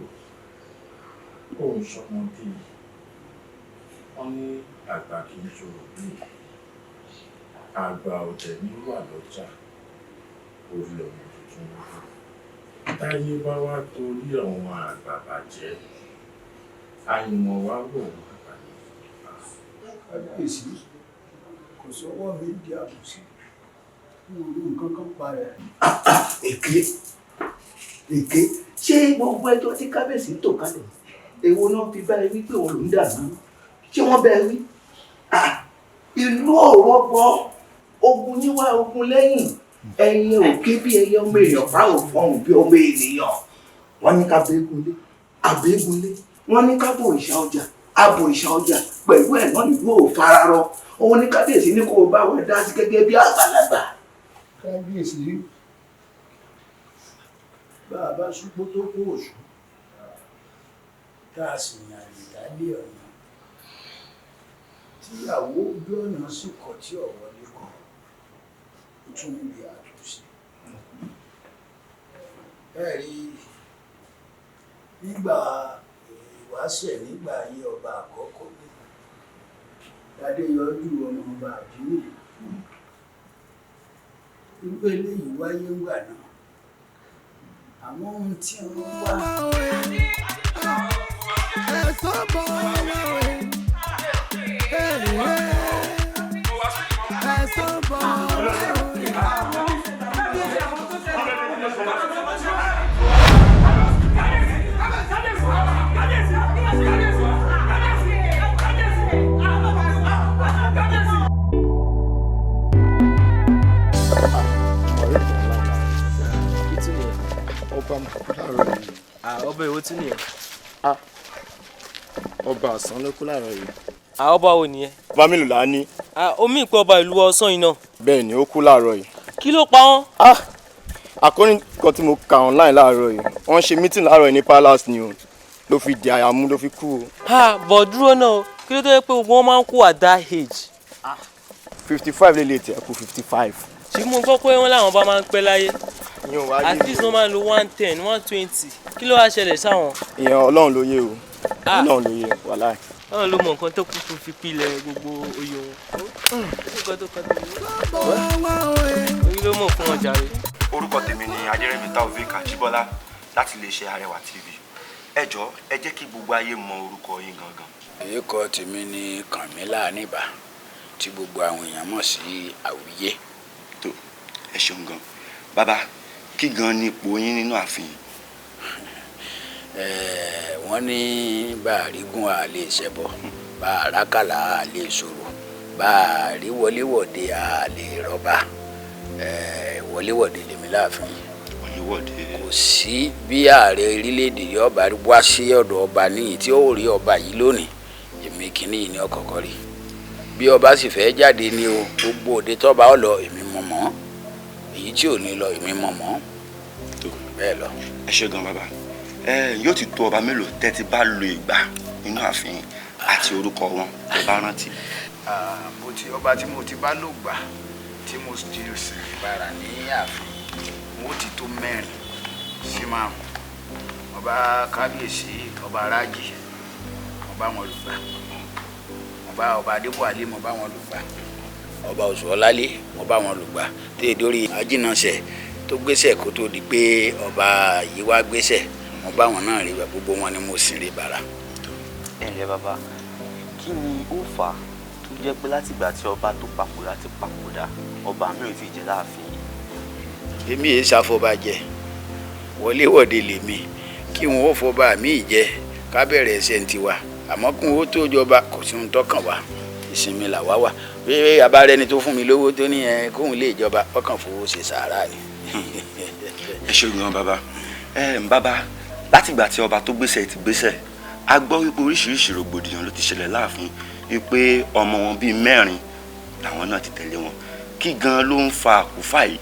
òun ṣọmọdé wọn ní àgbà kì í ṣòro bí àgbà ọ̀dẹ̀ ní wà lọ́jà orí ọmọ tuntun wọn táyé bá wá torí àwọn àgbà bàjẹ́ àyìnbó wa wò wọn àgbàdo. kábíyèsí kò sọ́wọ́ mi di àbùsí ní orí nǹkan kan pa rẹ̀. èké ṣé gbogbo ẹjọ́ tí kábíyèsí tò kalẹ̀ èwo náà fi bá ẹ wí pé òun ló ń dàgbù ṣé wọ́n bẹ wí. ìlú ọ̀rọ̀ gbọ́ ogun níwá ogun lẹ́yìn ẹyẹ òkè bí ẹyẹ ọmọ èèyàn bá ò fọhùn bí ọmọ ènìyàn. wọ́n ní ká bẹ́ẹ̀gúnlé àbẹ́ẹ̀gúnlé wọ́n ní ká bò ìṣà ọjà àbò ìṣà ọjà pẹ̀lú ẹ̀ náà ìlú ò fararọ òun ní kábíyèsí ní kó o bá wọn dá sí gẹ́gẹ́ bí àgbàlagbà. kábíyèsí bá a bá ṣubú tó kó òṣù tá a sì yàn ìdálé ọ̀nà tíyàwó ojú ọ̀nà sì kọ̀ tí ọ̀wọ́ lè kọ̀ ó tún níbi àtúnṣe. bẹ́ẹ̀ rí nígbà ìwáṣẹ̀ nígbà ayé ọba àkọ́kọ́ Adéyọjú ọmọ ọba àdínì wípé eléyìí wáyé ńgbà náà àmọ́ ohun tí wọ́n wá. ẹ̀sọ́ bọ̀ wáwé ẹ̀sọ́ bọ̀ wáwé. ọba èwo tí nìyẹn. ọba ọ̀sán ló kú láàárọ̀ yìí. ọba wo nìyẹn. ọba mélòó la ní. omi ìpè ọba ìlú ọ̀sán yìí náà. bẹ́ẹ̀ ni ó kú láàárọ̀ yìí. kí ló pa wọ́n. according kan tí mo kà online láàárọ̀ yìí wọ́n ṣe meeting láàárọ̀ yìí ní palace ni o ló fi di àyàmú ló fi kú o. bọ̀ dúró náà kí ló tó yẹ pé gbogbo wọn máa ń kú at that age. 55 lè lè tẹ̀ kú 55. ṣé mo gbọ́ pé wọ́n láwọn bá máa ń pẹ́ láyé at least wọ́n máa lo 110 120 kí ló wá ṣẹlẹ̀ sáwọn. ìyẹn ọlọ́run ló yé o ọlọ́run ló yé wàláì. ọlọ́run ló mọ nǹkan tó kú tó fi pilẹ̀ gbogbo oyè wọn. oyin ló mọ̀ fún ọjà rẹ̀. orúkọ tèmi ni adérẹ́mi taofik ajíbọ́lá láti iléeṣẹ́ arẹwà tv ẹ jọ̀ọ́ ẹ jẹ́ kí gbogbo ayé mọ orúkọ yín gangan. orúkọ tèmi ni kànmílà níbà tí gbogbo àwọn èèyàn mọ̀ sí àwíyé. tó ẹ ṣeun gan bàbá kí gan ni ipò yín nínú ààfin. wọ́n ní bá a rí gún a lè ṣẹbọ bá a rákàlà a lè ṣòro bá a rí wọléwọ̀de a lè rọ́bà wọléwọ̀de lèmi láàfin. wọléwọ̀de. kò sí bí ààrẹ orílẹ̀-èdè yìí ọba wá sí ọ̀dọ̀ ọba níyì tí ó rí ọba yìí lónìí èmi kìíní yìí ní ọ̀kọ̀ọ̀kọ̀ rí bí ọba sì fẹ́ jáde ní o gbogbo òde tọ́ba ọ̀ lọ èmi mọ̀ mọ́ èyí tí ò ní lọ èmi mọ̀ mọ́ tó bẹ́ẹ̀ lọ. ẹ ṣé gan bàbá yóò ti tó ọba mélòó tẹ́ ti bá lo ìgbà nínú ààfin àti orúkọ wọn tó bá rántí. mo ti ọba tí mo ti bá lò gbà tí mo ti sì bára ní ààfin mo ti tó 4 sí 5. ọba kábíyèsí ọba rájì mo bá wọn lò gbà, ọba adébọ̀wálé mo bá wọn lò gbà, ọba òṣùọlálé mo bá wọn lò gbà, tí èdórí ajínàṣẹ tó gbéṣẹ kó tó di pé ọba yìí wá gbéṣẹ mo bá wọn náà rí gbogbo wọn ni mo sì rí bàrà. ẹ ǹlẹ́ bàbá, kí ni ó fà á tó jẹ́ pé látìgbà tí ọba tó papòdà ti papòdà ọba mi ò fi jẹ láàfin? èmi yìí ṣàfọbàjẹ wọléwọ̀de lèmi, kí wọn ó fọba mi jẹ ká bẹ̀rẹ̀ ẹsẹ̀ ń tiwa, àmọ́ kí wọn ó tó jọba kò sí ohun tọkàn wá, ìsinmi làwa wà. bí abárẹni tó fún mi lówó tó ní kóun lè jọba ọkàn fowó ṣe sàárà ni. ẹ ṣe gan bàbá. Bàbá, látìgbà tí ọba tó gbéṣẹ ti gbéṣẹ a gbọ́ wípé oríṣiríṣi rògbòdìyàn ló ti ṣẹlẹ̀ láàfin, wípé ọmọ wọn bíi 4 làwọn náà ti tẹ̀lé wọn. kí gan ló ń fa àkúfà yìí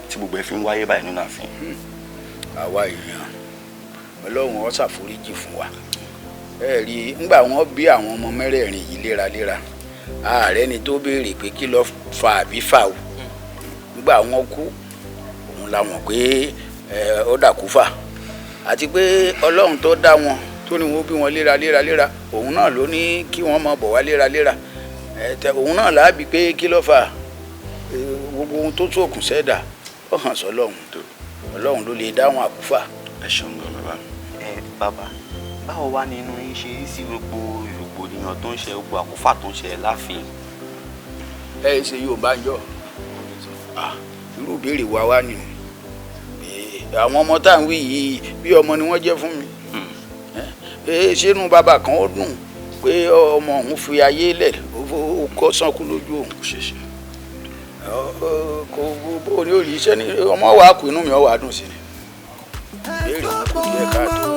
tí gbogbo ẹ fi ń wáyé báyìí nínú ààfin? àwa èèyàn ọlọ́run ó ṣàforíjì fún wa. ẹ rí i ńgbà wọn bí àwọn ọmọ 4 yìí léraléra, ààrẹ ni tó béèrè pé kí ló fa àbí fà o. ńgbà wọn kú òun la mọ̀ pé ó dàkúfà, àti pé ọlọ́run tó dá wọn tó ní wọn bí wọn léraléra òun náà ló ní kí wọ́n máa bọ̀ wá léraléra. òun náà láàbí pé kí ló fà gbogbo ohun tó tókùn sẹ́dà ó hàn sọ́lọ́run tó ọlọ́run ló lè dáhùn àkúfà. ẹ ṣeun gan bàbá. bàbá, báwo wá nínú yín ṣe rí sí gbogbo ìrògbòdìyàn tó ń ṣe gbogbo àkúfà tó ń ṣe láàfin? ẹ ṣe yóò bá ń yọ irú ìbéèrè wa wá nìyẹn. àwọn ọmọ tá à ń wí yìí bí ọmọ ni wọ́n jẹ́ fún mi. ṣé inú bàbá kan ó dùn pé ọmọ òun fi ayé lẹ̀ ó kọ́ sànkú lójú òun. kò bó ní òòlì iṣẹ́ ni ọmọ wa kù inú mi ọ̀ wá dùn sí ni. béèrè òun kò jẹ́ káàtó.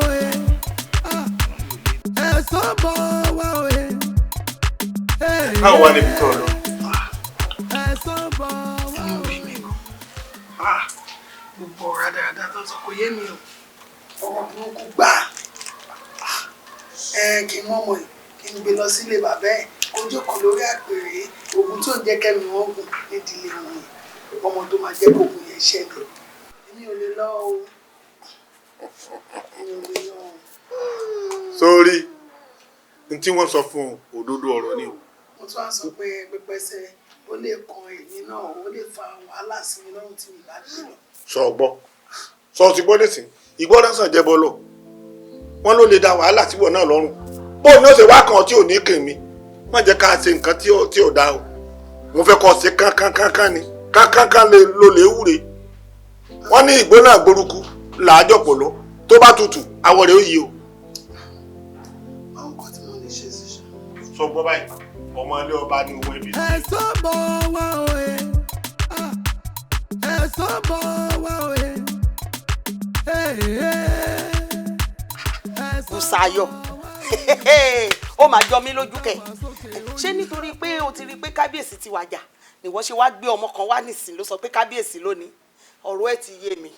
ẹ̀sán bọ̀ wá òye. káwọn wá níbi tó lọ. ẹ̀sán bọ̀ wá òye. gbogbo ọ̀rọ̀ dáadáa tó sọ kò yé mi o ọ̀rọ̀ burúkú gbà kí n mọ̀mọ́ ẹ̀ kí n gbé lọ sílé bàbá ẹ̀ kó jókòó lórí àpèrè oògùn tó ń jẹ́ kẹ́mi wọ́n gùn nídìílé wọn yẹn ọmọ tó máa jẹ́ kóògùn yẹn ṣẹ́gun èmi ò lè lọ o èmi ò lè lọ o. sórí n tí wọ́n sọ fún òdodo ọ̀rọ̀ ni o. mo tún wá sọ pé pẹpẹsẹ ó lè kan èmi náà ó lè fa wàhálà sí mi lọ́rùn tí mi bá gbé lọ. sọ gbọ́ sọ ti gbọ́ nísìn ìgbọ́dọ̀ sàn jẹ́ bọ́lọ̀ wọ́n ló lè da wàhálà síwọ̀ náà lọ́rùn bó ni ó ṣe wá kan tí ò ní kèmí má jẹ́ ká ṣe nǹkan tí ò dá o mo fẹ́ kọ́ ṣe kánkánkánkán ni kánkánká ló lè wúre wọ́n ní ìgbóná gbórúkú làájọ pọ̀ lọ tó bá tutù àwọ̀ rẹ̀ ó yí o. àwọn kan tí mo lè ṣe sí ṣe. sọ gbọ́ báyìí ọmọ ilé ọba ní owó ẹbí. ẹ̀sán bọ̀ wá òye. ẹ̀sán bọ̀ wá òye. Bùsáyọ̀ ó máa jọ mí lójú kẹ ṣé nítorí pé o ti rí i pé kábíyèsí ti wàjà ni wọ́n ṣe wá gbé ọmọ kan wá nísìn ló sọ pé kábíyèsí lónìí ọ̀rọ̀ ẹ̀ ti yé mi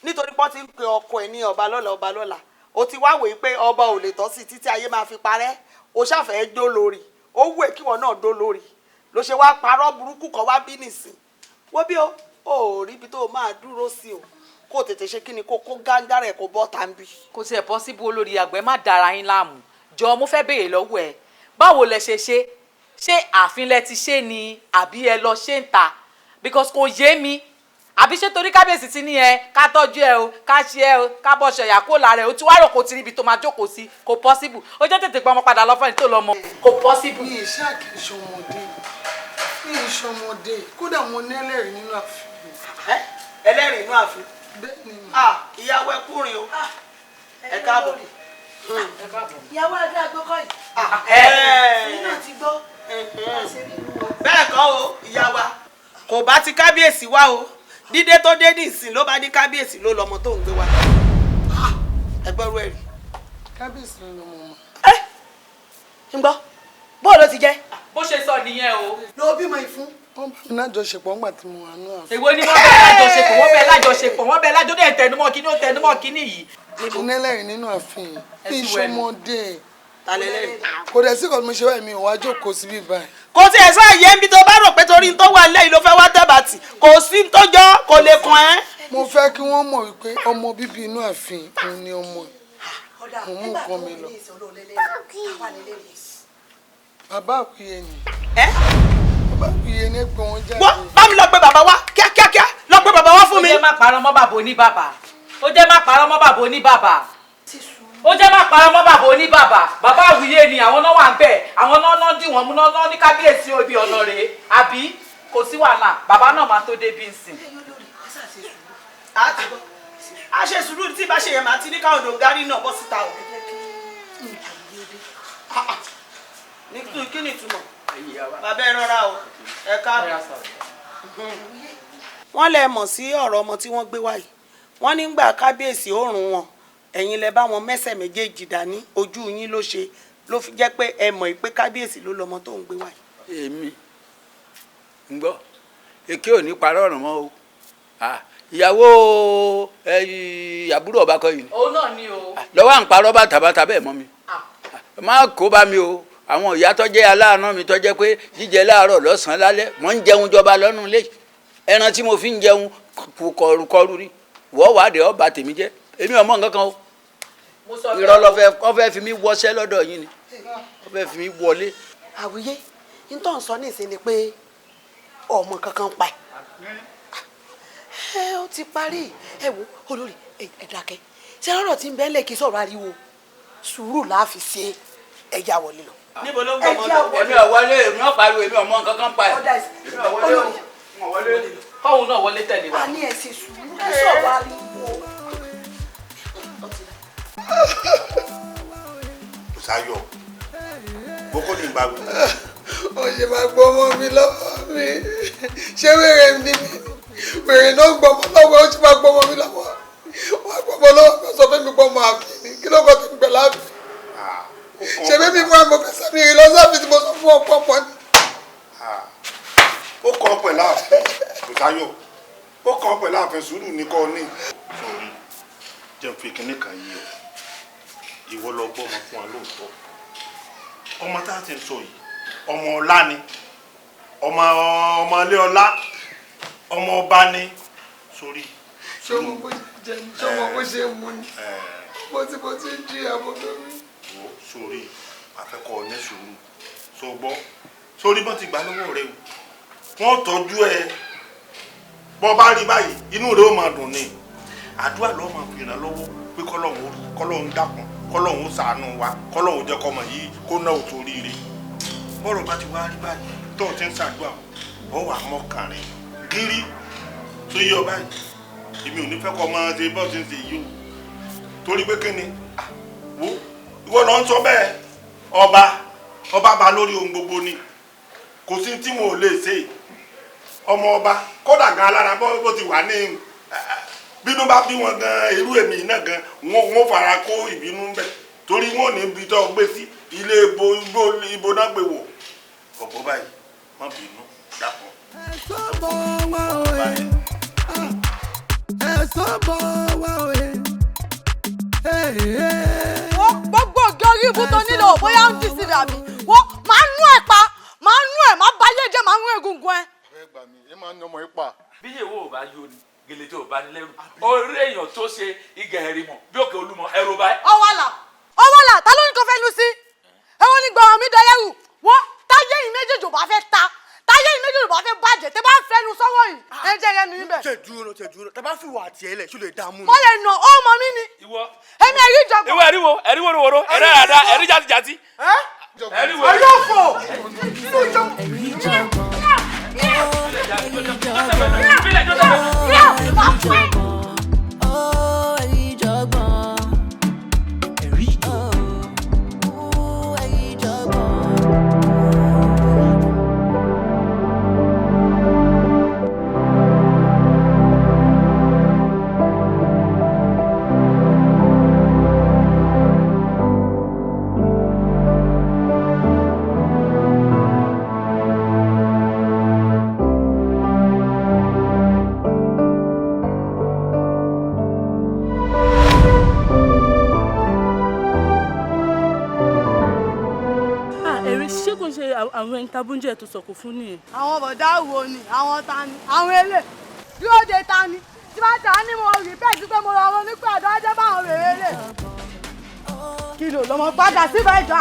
nítorí pọ́n ti ń pe ọkọ ẹ̀ ní ọba lọ́la o ti wá wòye pé ọba ò lè tọ́ sí títí ayé máa fi parẹ́ o ṣàfẹ́ dó lórí ó wù ẹ́ kí wọ́n náà dó lórí ló ṣe wá parọ́ burúkú kan wá bí nìsín wọ́n bí o ò rí ibi tó o máa dúró sí o kó tètè ṣe kí ni kó gángárà ẹ̀ kó bọ́ tàbí. kò tiẹ̀ pọ́síbù olórí àgbẹ̀ má dára yín láàmú jọ mo fẹ́ béèrè lọ́wọ́ ẹ báwo lẹ ṣe ààfin lẹ ti ṣe ni àbí ẹ lọ ṣe ń ta because kò yé mi àbí ṣé torí kábíyèsí ti ní ẹ ká tọ́jú ẹ o ká ṣe ẹ o ká bọ́ ṣẹ̀yà kó lára ẹ o tí wàá rò kó ti ríbi tó máa jókòó sí kò pọ́síbù ó jẹ́ tètè pé ọmọ padà lọ fẹ́ni tó lọ mọ kò pọ́síbù. mi ì ṣáà kì í ṣọmọdé mi ì ṣọmọdé kódà mo ní ẹlẹ́rìí nínú ààfin. ẹlẹ́rìí inú ààfin. ìyàwó ẹ kúrin o ẹ káàbọ̀. ìyàwó ẹgbẹ́ àgbọ́kọ̀ yìí nínú ti gbọ́. bẹ́ẹ̀ kọ́ o ìyá wa kò bá ti kábíyèsí wá o dídé tó dé ní ìsìn ló bá ní kábíyèsí ló lọmọ tó ń gbé wá. ẹgbẹ́rú ẹ̀rí. kábíyèsí ló lọmọ mọ. ń gbọ́ bó ló ti jẹ́. bó ṣe sọ nìyẹn o. lọ bímọ ìfún wọ́n bá mi lájọṣepọ̀ ńgbà tí mo wà náà. èwo ni wọ́n bẹ lájọṣepọ̀ wọ́n bẹ lájọ dé tẹnumọ́ kíní ó tẹnumọ́ kíní yìí. ìnẹ́lẹ̀rìn nínú ààfin bí ìṣọmọdé kò dẹ̀ sí kan mo ṣe wáyé mi ò wá jókòó síbí báyìí. kò tí ẹ sáà yé ń bí tó bá rò pé torí ń tó wà lẹ́yìn ló fẹ́ wá tẹ̀bàtì kò sí ń tó jọ kò lè kàn ẹ́. mo fẹ́ kí wọ́n mọ̀ wípé ọmọ bíbí inú ààfin òun ni ọmọ ẹ̀ mo mú nǹkan mi lọ. bàbá àkúyè ni. bàbá àkúyè ni pé wọ́n jáde. wọ́n bá mi lọ pe bàbá wa kíákíá lọ pe bàbá wa fún mi. ó jẹ́ má parọ́ mọ́ bàbá oní bàbá ó jẹ́ má parọ́ mọ́ bàbá oní bàbá ó jẹ́ má parọ́ mọ́ bàbá oní bàbá bàbá àwùyé ni àwọn náà wà ń bẹ̀ àwọn náà dì wọ́n mú náà ní kábíyèsí ibi ọ̀nà rèé àbí kò sí wàhálà bàbá náà máa tó débi nsìn. a ṣe sùúrù tí bá ṣe yẹn máa ti ní káwọn òdòǹgárí náà bọ́ síta o. kí ni ìtumọ̀ bàbá ẹ rọra o ẹ káàbọ̀. wọ́n lè mọ̀ sí ọ̀rọ̀ ọmọ tí wọ́n gbé wáyé wọ́n nígbà kábíyèsí òórùn wọn ẹ̀yin lẹ bá wọn mẹ́sẹ̀ méjèèjì dání ojú yín ló ṣe ló fi jẹ́ pé ẹ mọ̀ pé kábíyèsí ló lọ́mọ tó ń gbé wáyé. èmi ń gbọ́ èké ò ní parọ́ ọ̀ràn mọ́ o ìyàwó àbúrò ọba kọ́ yìí ni. òun náà ni o. lọ́wọ́ à ń parọ́ bàtàbàtà bẹ́ẹ̀ mọ́ mi má kó bá mi o àwọn ìyá tó jẹ́ aláàánú mi tó jẹ́ pé jíjẹ láàárọ̀ lọ́sàn-án lálẹ́ mò ń jẹun jọba lọ́nù lé ẹran tí mo fi ń jẹun kọrùkọrù rí wọ́n wà á dé ọba tèmi jẹ́ èmi ọmọ nǹkan kan o irọ́ lọ́fẹ́ fi mí wọṣẹ́ lọ́dọ̀ yín ni wọ́n fẹ́ fi mí wọlé. àwíyé nítorí ń sọ ní ìsinmi pé ọmọ kankan pa ẹ ó ti parí ẹ wo olórí ẹ dákẹ́ ṣé ọ̀rọ̀ tí ń bẹ lè kí sọ̀rọ̀ ariwo sùúrù la fi ṣe ẹja wọlé lọ. níbo ló ń gbọ́ mọ́tò. èmi ò wọlé èmi ò pariwo èmi ò mọ nǹkan kan pa ẹ̀. kọ́hún náà wọlé tẹ̀lé wa. a ní ẹ ṣe sùúrù kí sọ̀rọ̀ ariwo. Ṣayọ̀ boko ní ìbáwí. ó ṣe máa gbọ́ ọmọ mi lọ́wọ́ mi ṣé wèrè ni mi wèrè náà gbọ́ ọmọ lọ́wọ́ ó ṣe máa gbọ́ ọmọ mi lọ́wọ́ wọ́n á gbọ́ ọmọ lọ́wọ́ kan sọ fún mi gbọ́ ọmọ àbí ni kí ló kọ́ tó ń gbẹ láàbì. ṣé bébí fún àmọ́ fẹ́ sẹ́mi rí lọ́sàbí tí mo sọ fún ọ̀pọ̀ pọ̀ ni. ó kàn pẹ̀lú àfẹ́ Ṣayọ̀ ó kàn pẹ̀lú àfẹ́ sùúrù ní kọ́ ní. sórí jẹun fi kinní kan yìí o ìwọ lọ gbọ́ ọmọ fún wa lóòótọ́ ọmọ tá a ti sọ yìí ọmọ ọlá ni ọmọ ilé ọlá ọmọ ọba ni sórí. ṣé ọmọ bó ṣe jẹ ní ṣé ọmọ bó ṣe mú ni bó ti ń jí àbọ̀ lórí. wo sórí afẹ́kọ̀ọ́ ní sùúrù so gbọ́ sórí bọ́n ti gbà lọ́wọ́ rẹ o wọ́n tọ́jú ẹ bọ́ bá rí báyìí inú rẹ ó máa dùn ni àdúrà lọ́ọ́ máa fi ràn lọ́wọ́ pé kọ́lọ́hún dákun kọ́lọ́hún ṣàánú wa kọ́lọ́hún jẹ́ kọ́mọ yìí kó náà ò torí rẹ̀ bọ́rọ̀ bá ti wá rí báyìí tó o ti ń ṣàdúrà ó wà mọ́kànrin gírí tó yí ọ báyìí èmi ò ní fẹ́ kọ́ máa ṣe bọ́ọ̀ ti ń ṣe yìí o torí pé kí ni wo ìwọ lọ ń sọ bẹ́ẹ̀ ọba bá lórí ohun gbogbo ni kò sí tí mo lè ṣe ọmọ ọba kódà gan alára bó ti wà ní bínú bá bí wọn gan irú èmi náà gan wọn fara kó ìbínú bẹ torí wọn ò ní ibi tó gbé sí ilé ibo náà gbé wò ọ̀pọ̀ báyìí má bínú dàpọ̀. ẹ̀sọ́ bọ̀ wá òye ẹ̀sọ́ bọ̀ wá òye. wọ́n gbogbo ògì orí ibú tó nílò bóyá ń dìsí rà mí wọ́n máa nú ẹ̀ pa máa nú ẹ̀ máa báyé jẹ́ máa nú egungun ẹ̀. ẹ gbà mí ẹ máa ń ọmọ yín pa. bí yèwò ò bá yóò ní gèlè tí ò bá ní lẹ́rù orí èèyàn tó ṣe igẹ̀ẹ́rì mọ̀ bí òkè olúmọ ẹrù báyìí. ọwọ́là ta ló ní kó fẹ́ lu sí ẹ̀wọ̀n ní gbọ̀ràn mi dẹ́yẹ̀rù wọ́n táyé yìí méjèèjì ò bá fẹ́ ta táyé yìí méjèèjì ò bá fẹ́ bàjẹ́ tẹ́ bá ń fẹnu sọ́wọ́ yìí ẹ jẹ́ ẹnu yín bẹ̀. tẹ dúró tẹ bá fi wà tiẹ̀ lẹ̀ ṣó lè dààmú. mo lè nà ó mọ mí ni èmi ẹ̀rí ìjọba. ìwọ ẹ̀rí wòrò ẹ̀rí àdá ẹ̀rí jàtijàti. ẹ̀rí wòrò ẹ̀rí òfò. ń ṣe àwọn ẹni tábúnjẹ tó sọkò fún nìyẹn. àwọn bọ̀dá wo ni àwọn ta ni àwọn elé dúró de ta ni tí bá ta ni mo rí bẹ́ẹ̀ sí pé mo lọ wọn nípa àdó ajẹ́ báwọn rèé lè. kí ló lọ́mọ padà síbẹ̀ ìjọ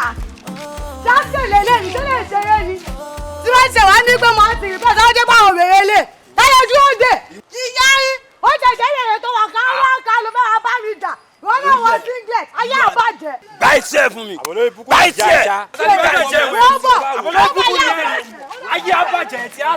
jáde lélẹ̀ ní tó lè ṣeré ni tí wọ́n ṣe wá ní pé mo ti rí bẹ́ẹ̀ tó ajẹ́ báwọn rèé lè táyé dúró de ìyá yín ó jẹ̀jẹ̀ yẹ̀rẹ̀ tó wà ká wá ká ló bá wà bá mi jà wọn náà wọ singlet ayé àbàjẹ́. gba iṣẹ́ fún mi gba iṣẹ́ ayé àbàjẹ́ tí a.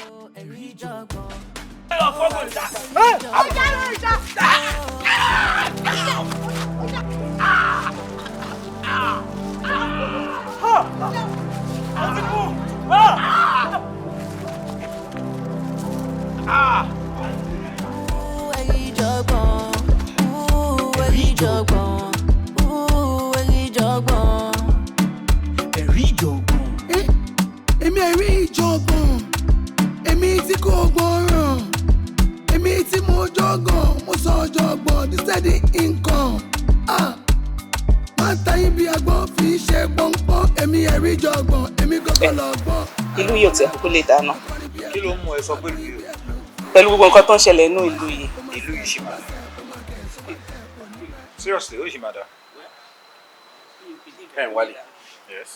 Èmi ẹ̀rí ìjọ̀gbọ̀n, èmi tí kò gbọ́ràn, èmi tí mo jọ̀gàn, mo sọ ọ̀jọ̀gbọ̀n ní steady income. Máa ta yín bí agbọ́n fi ṣe pọ́npọ́n, èmi ẹ̀rí ìjọ̀gbọ̀n, èmi gọ́gọ́ lọ gbọ́n. Ìlú yìí ò tẹ́ kó lè dáná. kí ló mú ẹ sọ pé ìlú yìí. Pẹ̀lú gbogbo nǹkan tó ń ṣẹlẹ̀ nínú ìlú yìí. ìlú yìí ṣì máa dà. seriously ó ṣì máa dà. ẹ wálé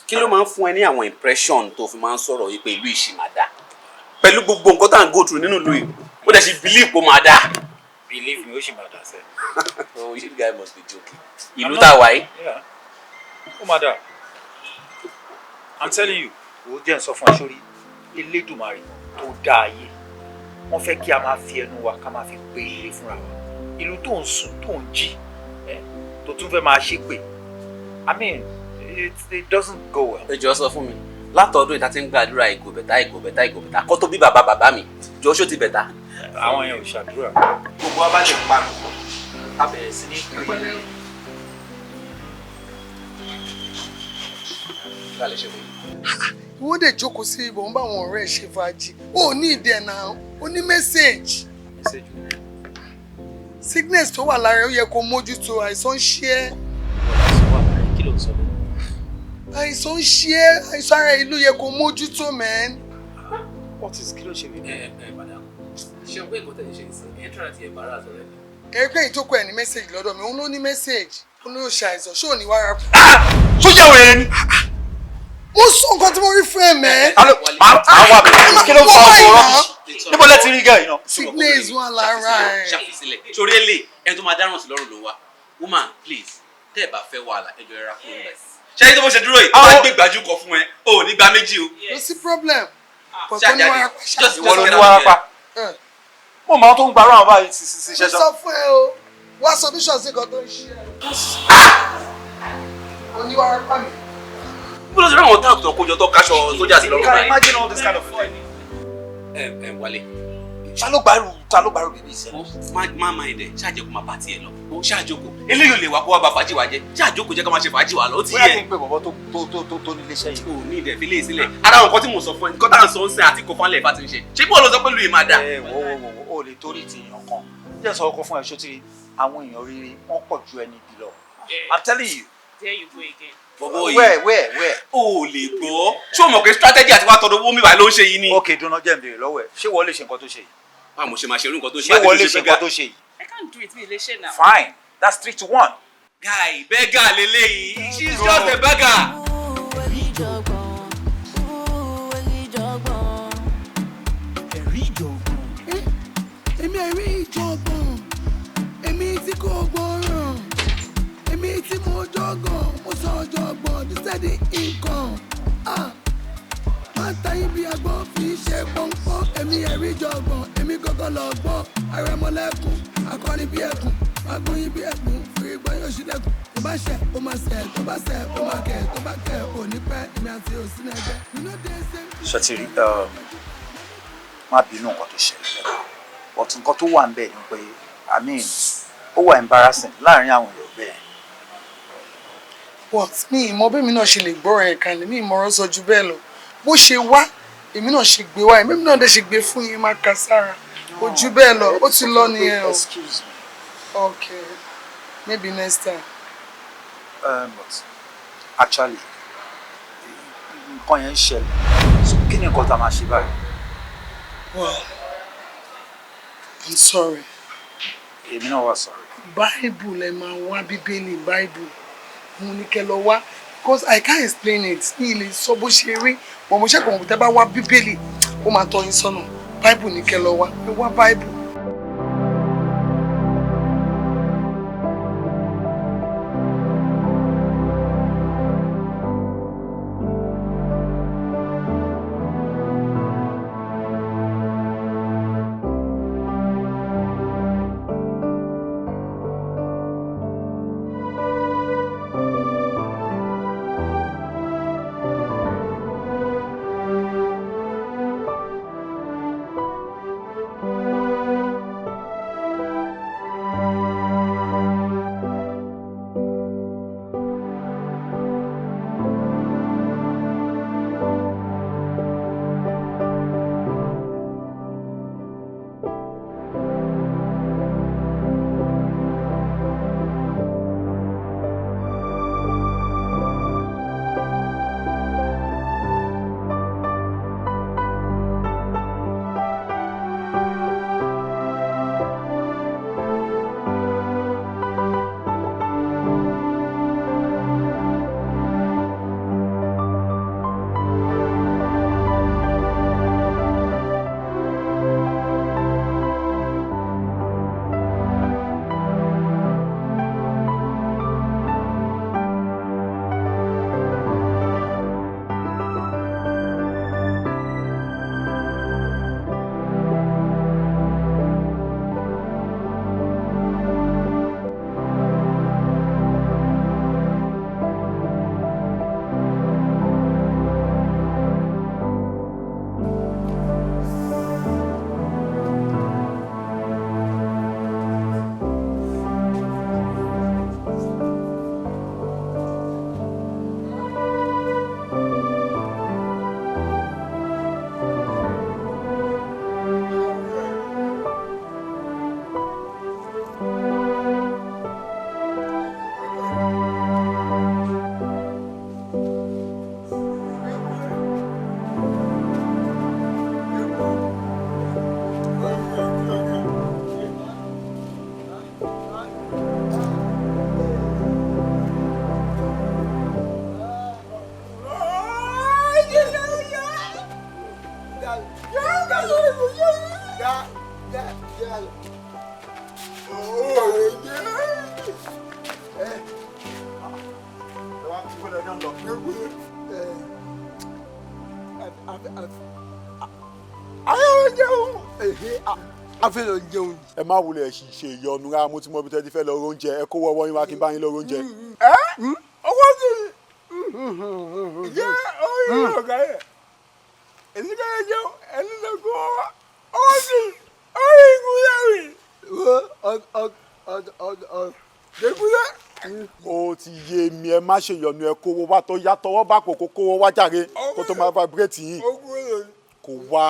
kí ló máa ń fún ẹ ní àwọn impression tó fi máa ń sọ̀rọ̀ yìí pé ìlú yìí ṣì máa dà pẹ̀lú gbogbo nǹkan tá à ń go through nínú ìlú yìí ó dẹ̀ ṣe believe kó máa dà. believe me ó ṣì máa dà sẹ́. oh you guy must be joking. ìlú tá a wà yìí. ó máa dà. I'm telling you ó jẹ́ ń sọ fún ẹ sórí Elédùmarè tó dá ayé wọ́n fẹ́ kí a máa fi ẹnu wa ká máa fi pe ilé fúnra wa ìlú tó ń sùn tó ń jí tó tún fẹ́ máa ṣépè I mean it doesn't go well. ẹ jọ sọ fún mi látọdún ìta tí ń gbàdúrà ìgò bẹ̀tà kó tó bí bàbá mi jọ ṣó ti bẹ̀tà. àwọn yẹn ò ṣàdúrà. gbogbo wa bá lè pa mi ká bẹ̀rẹ̀ sí ní pè é. wọ́n dẹ̀ jókòó sí ibò ń bá àwọn ọ̀rẹ́ ẹ̀ ṣe fàájì ó ní ìdí ẹ̀ náà ó ní mẹ́sẹ̀gì sickness tó wà lára ẹ̀ ó yẹ kó mójútó àìsàn ń ṣe ẹ́ kí ló ń sọ bẹ́ẹ̀. àìsàn ń ṣe ẹ́ àìsàn ara ìlú yẹ kó mójútó mẹ́n. what is kí ló ṣe mí. madam ṣé o pé nǹkan tẹ̀lé ṣe ń sìn ẹ̀ tọ́ra ti ẹ̀ bára àtọ̀rẹ́ mi. ẹgbẹ́ ìtókò ẹ̀ ní mẹ́sẹ̀gì lọ́dọ̀ mi òun ló ní mẹ́sẹ̀gì ó ní ó ṣe àìsàn ṣó ní wàrà kù. sójà wẹ̀rẹ̀ ni. mo sọ nǹkan tí mo rí fún ẹ mẹ́. máa wà mí kí ló ń fa ọkọ̀ rọ́bì níbo lẹ ti rí gẹ̀ iná. sickness wà lára ẹ̀. ṣàfisílẹ̀ torí ẹ lè ẹni tó máa dáràn sí lọ́rùn ló wá woman please tẹ́ ẹ bá fẹ́ wàhálà ẹjọ́ ẹ ra kúrò rẹ̀. ṣé ẹni tó bó ṣe dúró yìí máa gbé gbàjú kọ fún ẹ o ò ní gba méjì o. kò sí problem kò ní wàrà pa ṣáà. ìwọ ló ní wàrà pa. mo máa tó ń gbarú àwọn báyìí sí mo sọ fún ẹ o wá solution sí nǹkan tó ń ṣe ẹ. oníwàrà pa mi. bí ló ṣe ráwọn táàkù tó kójọ tó káṣọ sójà sí lọ́rùn báyìí. imagine all this kind of thing. Wálé. ta ló gbàrú bíbí ìṣẹ́. má máa ẹ̀dẹ̀ ṣáàjẹ́ kó máa bá tiẹ̀ lọ ṣáàjókòó eléyìí ò lè wá kó wá bá fàájì wa jẹ ṣáàjókòó jẹ́ ká máa ṣe fàájì wa lọ ó ti yẹ. bóyá kí n pè bọ̀bọ̀ tó ní iléeṣẹ́ yìí. o ní ìdẹ̀ fi lé sílẹ̀ ara nǹkan tí mo sọ fún ẹ nǹkan tá à ń sọ ń sẹ́ àti kò fún alẹ́ ìfà ti ń ṣe ṣé bí wọ́n lọ sọ pé lóye máa dà. wo lè torí ti èèyàn kan jẹ́ sọ ọkọ fún ẹ ṣó ti àwọn èèyàn rere wọ́n pọ̀ ju ẹni bí lọ. I'm telling you. There you go again. Bọ̀bọ̀ yìí where o lè gbọ́ ṣé o mọ̀ pé strategy àti wàá tọdọ owó mi báyìí ló ń ṣe yìí ni. ok dunu jẹ́ n béèrè lọ́wọ́ ẹ̀ ṣé wọ́n lè ṣe nǹkan tó ṣe yìí. báwo mo ṣe máa ṣe irú nǹkan tó ṣe. ṣé wọ́n lè ṣe nǹkan tó ṣe yìí. I can't do it mi lè ṣe now. fine that's 3-1. guy beggar leleyi she's just a beggar. èmi ẹ̀rí ìjọ̀gbọ̀n èmi tí kò gbọ́ràn èmi tí mo jọ̀gàn mo sọ ọ̀jọ̀gbọ̀n ní steady income. Máa ta yín bí agbọ́n fi ṣe pọ́npọ́n èmi ẹ̀rí ìjọ̀gbọ̀n èmi gọ́gọ́ lọ gbọ́n àrẹ̀mọ́lẹ́kùn akọni bí ẹkùn agbóyin bí ẹkùn fìrí gbọ́n yóò ṣílẹ̀kùn tó bá ṣẹ̀ ó máa ṣẹ̀ tó bá ṣẹ̀ ó máa kẹ̀ tó bá kẹ̀ ò ní pẹ́ èmi àti òsínú ẹgbẹ́. ṣètìrí má bínú nǹkan tó ṣẹlẹ̀ lẹ́kọ̀ọ́ but nǹkan tó wà ń bẹ̀ ni pé I mean ó wà embarrassing láàrin àwọn èèyàn bẹ́ẹ̀. but mi ìmọ̀ bẹ́ẹ̀ mi náà ṣe lè gbọ́rọ̀ ẹ̀ kalẹ̀ mi ìmọ̀ràn sọ ju bẹ́ẹ̀ lọ bó ṣe wá èmi náà ṣe gbé wá èmi náà dẹ̀ ṣe gbé fún yín má ka sára kò ju bẹ́ẹ̀ lọ ó ti lọ nìyẹn o. excuse me. okay maybe next time. But actually nǹkan yẹn ń ṣẹlẹ̀ so kí ni nǹkan tá a máa ṣe báyìí. Well, I'm sorry. èmi náà wà sorry. Bible ẹ máa wá bíbélì Bible mo ní kẹ́ lọ wá because I can't explain it ní ilé sọ bó ṣe rí wọn mo ṣẹ́kọ̀ọ́ tẹ́ bá wá bíbélì ó máa tọ́ yín sọ́nà Bible ní kẹ́ lọ wá ẹ wá Bible. ẹ má wulẹ̀ ṣe ìyọnu rárá mo ti mọ ibi tẹ́ ti fẹ́ lọ oúnjẹ ẹ kó wọ́wọ́ yín wá kí n bá yín lọ oúnjẹ. owó ti jẹ́ oyin ọ̀gá yẹn èyí kẹ́kẹ́ jẹ́ ẹni lọ kó owó ti oyin ìkúyàwó ọ̀dẹ̀kúyà. ó ti yé mi ẹ má ṣe ìyọnu ẹ kówó wá tó yá tọwọ́ bá kò kó kówó wá jàre kó tó máa vibrate yìí kò wá.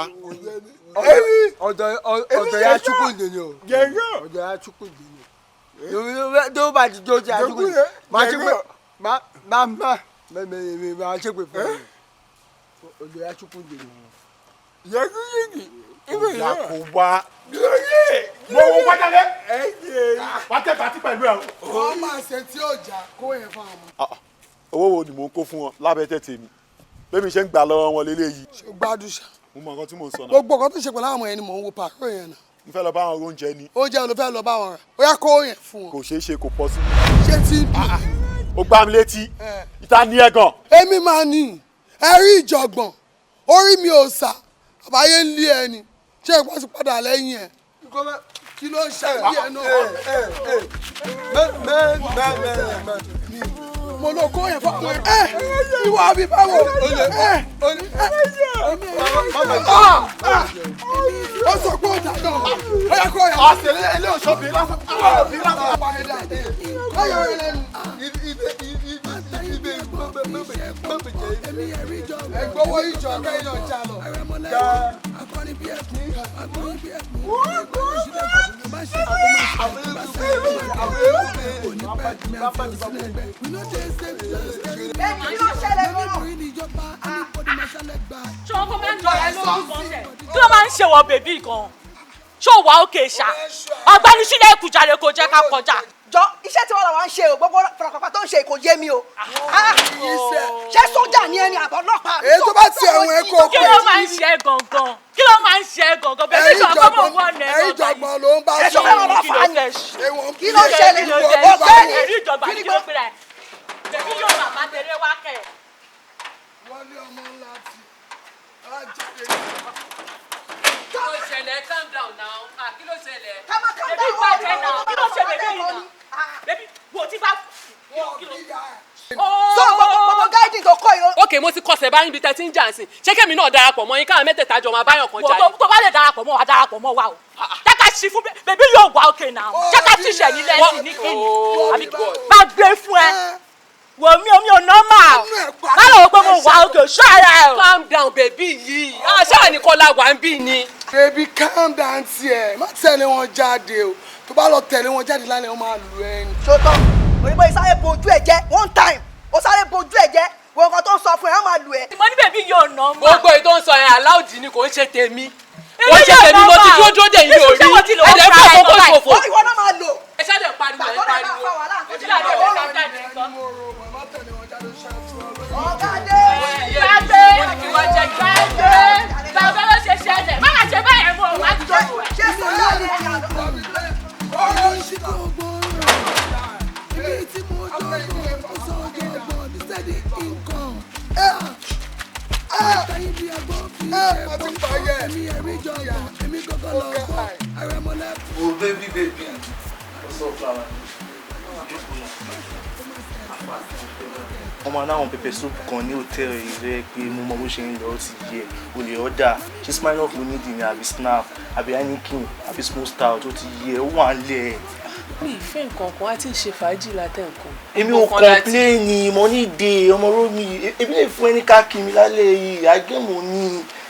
ọ̀dọ̀ ya chukwu ndènyè o ọ̀dọ̀ ya chukwu ndènyè tó bá ti jó ti a chukwu ndènyè máa ṣe pé máa ṣe pé fún mi ọ̀dọ̀ ya chukwu ndènyè. yẹ́kú yẹ́kì ibè yẹn. ìyá kò wá. mo wo wájálẹ̀ wá tẹ̀ bàtí pẹ̀lú ẹ̀. wọ́n máa ṣe tí ó jà kó yẹn fún àwọn. owó wo ni mò ń kó fún wọn lábẹ́ tẹ̀tẹ̀ mi bẹ́ẹ̀ mi ṣe ń gbà lọ́wọ́ wọn lélẹ́yìí. ṣe gbádùn ṣá. mo mọ nǹkan tí mò ń sọ náà. gbogbo nǹkan tó ṣe pẹ̀lú àwọn ọmọ yẹn ni mò ń wo pàrọ̀ yẹn náà. n fẹ́ lọ bá wọn oúnjẹ ni. oúnjẹ ló fẹ́ lọ bá wọn rà ó yá kó yẹn fún wọn. kò ṣeé ṣe kò pọ̀ sí. ṣé tí. ó gbá mi létí ìta ní ẹ̀gàn. èmi máa ní ẹ̀rí ìjọ̀gbọ̀n orí mi ò sà àbáyé ń lé ẹni ṣé ìpá ti padà lẹ́yìn ẹ̀ kí ló ń ṣàlàyé ẹ̀ náà. mo lọ kó yẹn fún ẹ ìwà àbí báwo ó sọ pé ó dàgbà ó yẹ kó yẹ. àṣẹlẹ ilé òṣòbí lásán òbí lásán. ọyọ rẹ lẹnu. ẹgbọ́wọ́ ìjọ kẹ́yìn ọjà lọ. kí ló ṣẹlẹ̀ lọ́rọ̀? ṣé wọn kọ́ máa ń jọ ẹ lórí kan ṣẹ̀? kí ló máa ń ṣe wọ bèbí gan? ṣé ò wá òkè ṣá? ọ̀gbẹ́ni sílẹ̀ ìkùjàre kò jẹ́ ká kọjá. jọ iṣẹ́ tí wọ́n lọ wá ń ṣe o gbogbo fàràpàpà tó ń ṣe kò yé mi o. ṣé sójà ni ẹni àbọ̀ ọlọ́pàá? èyí tó bá ti ẹ̀wọ̀n ẹ̀ kó kí ló máa ń ṣe gangan? kí ló máa ń ṣe gangan? bẹ́ẹ̀ ni sọ̀rọ̀ kọ́ mọ̀ wọ́n nẹ̀ ẹ̀yin ìjọ̀gbọ̀n ló ń bá ṣe. kí ló ṣẹlẹ̀? ẹ̀rí ìjọba kí ló pèrè bẹ̀bí yóò bàbá tẹ̀lé wá kẹ̀. wọ́n ní ọmọ ńlá ti kí ló ṣẹlẹ̀? calm down now. kí ló ṣẹlẹ̀? calm down. bẹ̀bí bàjẹ́ náà. kí ló ṣe bẹ̀bí yìí náà? bẹ̀bí wo ti bá kí ló. so gbogbo gáìdì tó kọ́ yìí. ok mo ti kọsẹ̀ báyìí bíi thirteen jansin ṣé kẹ́mi náà darapọ̀ mọ́ yín káwọn mẹ́tẹ̀ẹ̀ta jọ máa báyọ̀ kan jáde. tó bá lè darapọ̀ mọ́ wa darapọ̀ mọ́ wa o. jákà sí fún bèbí yóò wá òkè náà. jákà sí ìṣẹ̀yìn lẹ́sìn ní kíni. àbí bá gbé fún ẹ. wò mí ò normal. má lọ wọ pé mo wà òkè ṣọ́ọ̀rẹ́ o. calm down bèbí yìí. ṣáà ní kọ́lá wà ń bì ni. baby calm down tiẹ̀ má tẹ̀lé wọn jáde o tó bá lọ tẹ̀lé wọn jáde lálẹ́ wọn máa lù ẹ́ ni. ṣòtọ́ òyìnbó ìsáré bojú ẹ̀ jẹ́ one time ó sáré bojú ẹ̀ jẹ́ wọn kan tó ń sọ fún ẹ á máa lù ẹ́. mo ní bèbí yóò nà mọ́. gbogbo ètò ń sọ yẹn aláùdí ni kò ń ṣe tèmi kò ń ṣe tèmi mo ti dúró dúró dè yín lórí ẹ̀jẹ̀ fún àkókò ṣòfò. ó ìwọ náà máa lò. ẹ ṣáàdẹ̀ pariwo ẹ pariwo. ọ̀gádé. gbàgbé gbàgbé gbàgbé ló ṣe ṣẹlẹ̀ má má ṣe báyẹn mọ́ wá tó wù ẹ́. ṣé sọ́yà ni ẹ̀yà lọ. ọ̀rọ̀ ṣì kò gbòòrò ibi tí mo jọ kó sọ́jọ́ ọgbọ́n ní sẹ́ni nǹkan. àtàyìn bí ẹgbọ́n fi ẹ̀kọ́ kọ́ èmi ẹ̀rí jọ̀gbọ̀n èmi gọ́gọ́ lọ gbọ́ àrẹ̀mọ́lẹ́. o baby ọsọ fúláwà ọmọ aláwọn pepper soup kan ní hòtẹ́ẹ̀lì rẹ pé mo mọ bó ṣe ń lọ ó ti yẹ o lè ọ́dà ṣé Smirnoff ló ní ìdìní àbí Snap àbí Heineken àbí Small Stout tó ti yẹ ó wà lẹ̀. mi ìfẹ́ nǹkan kan á ti ṣe fàájì látẹ̀ nǹkan. èmi ò kọ́ńpléènì mo ní ìdè ọmọ rómi èmi lè fún ẹni káàkiri mi lálẹ́ yìí àgẹ́mọ̀ ní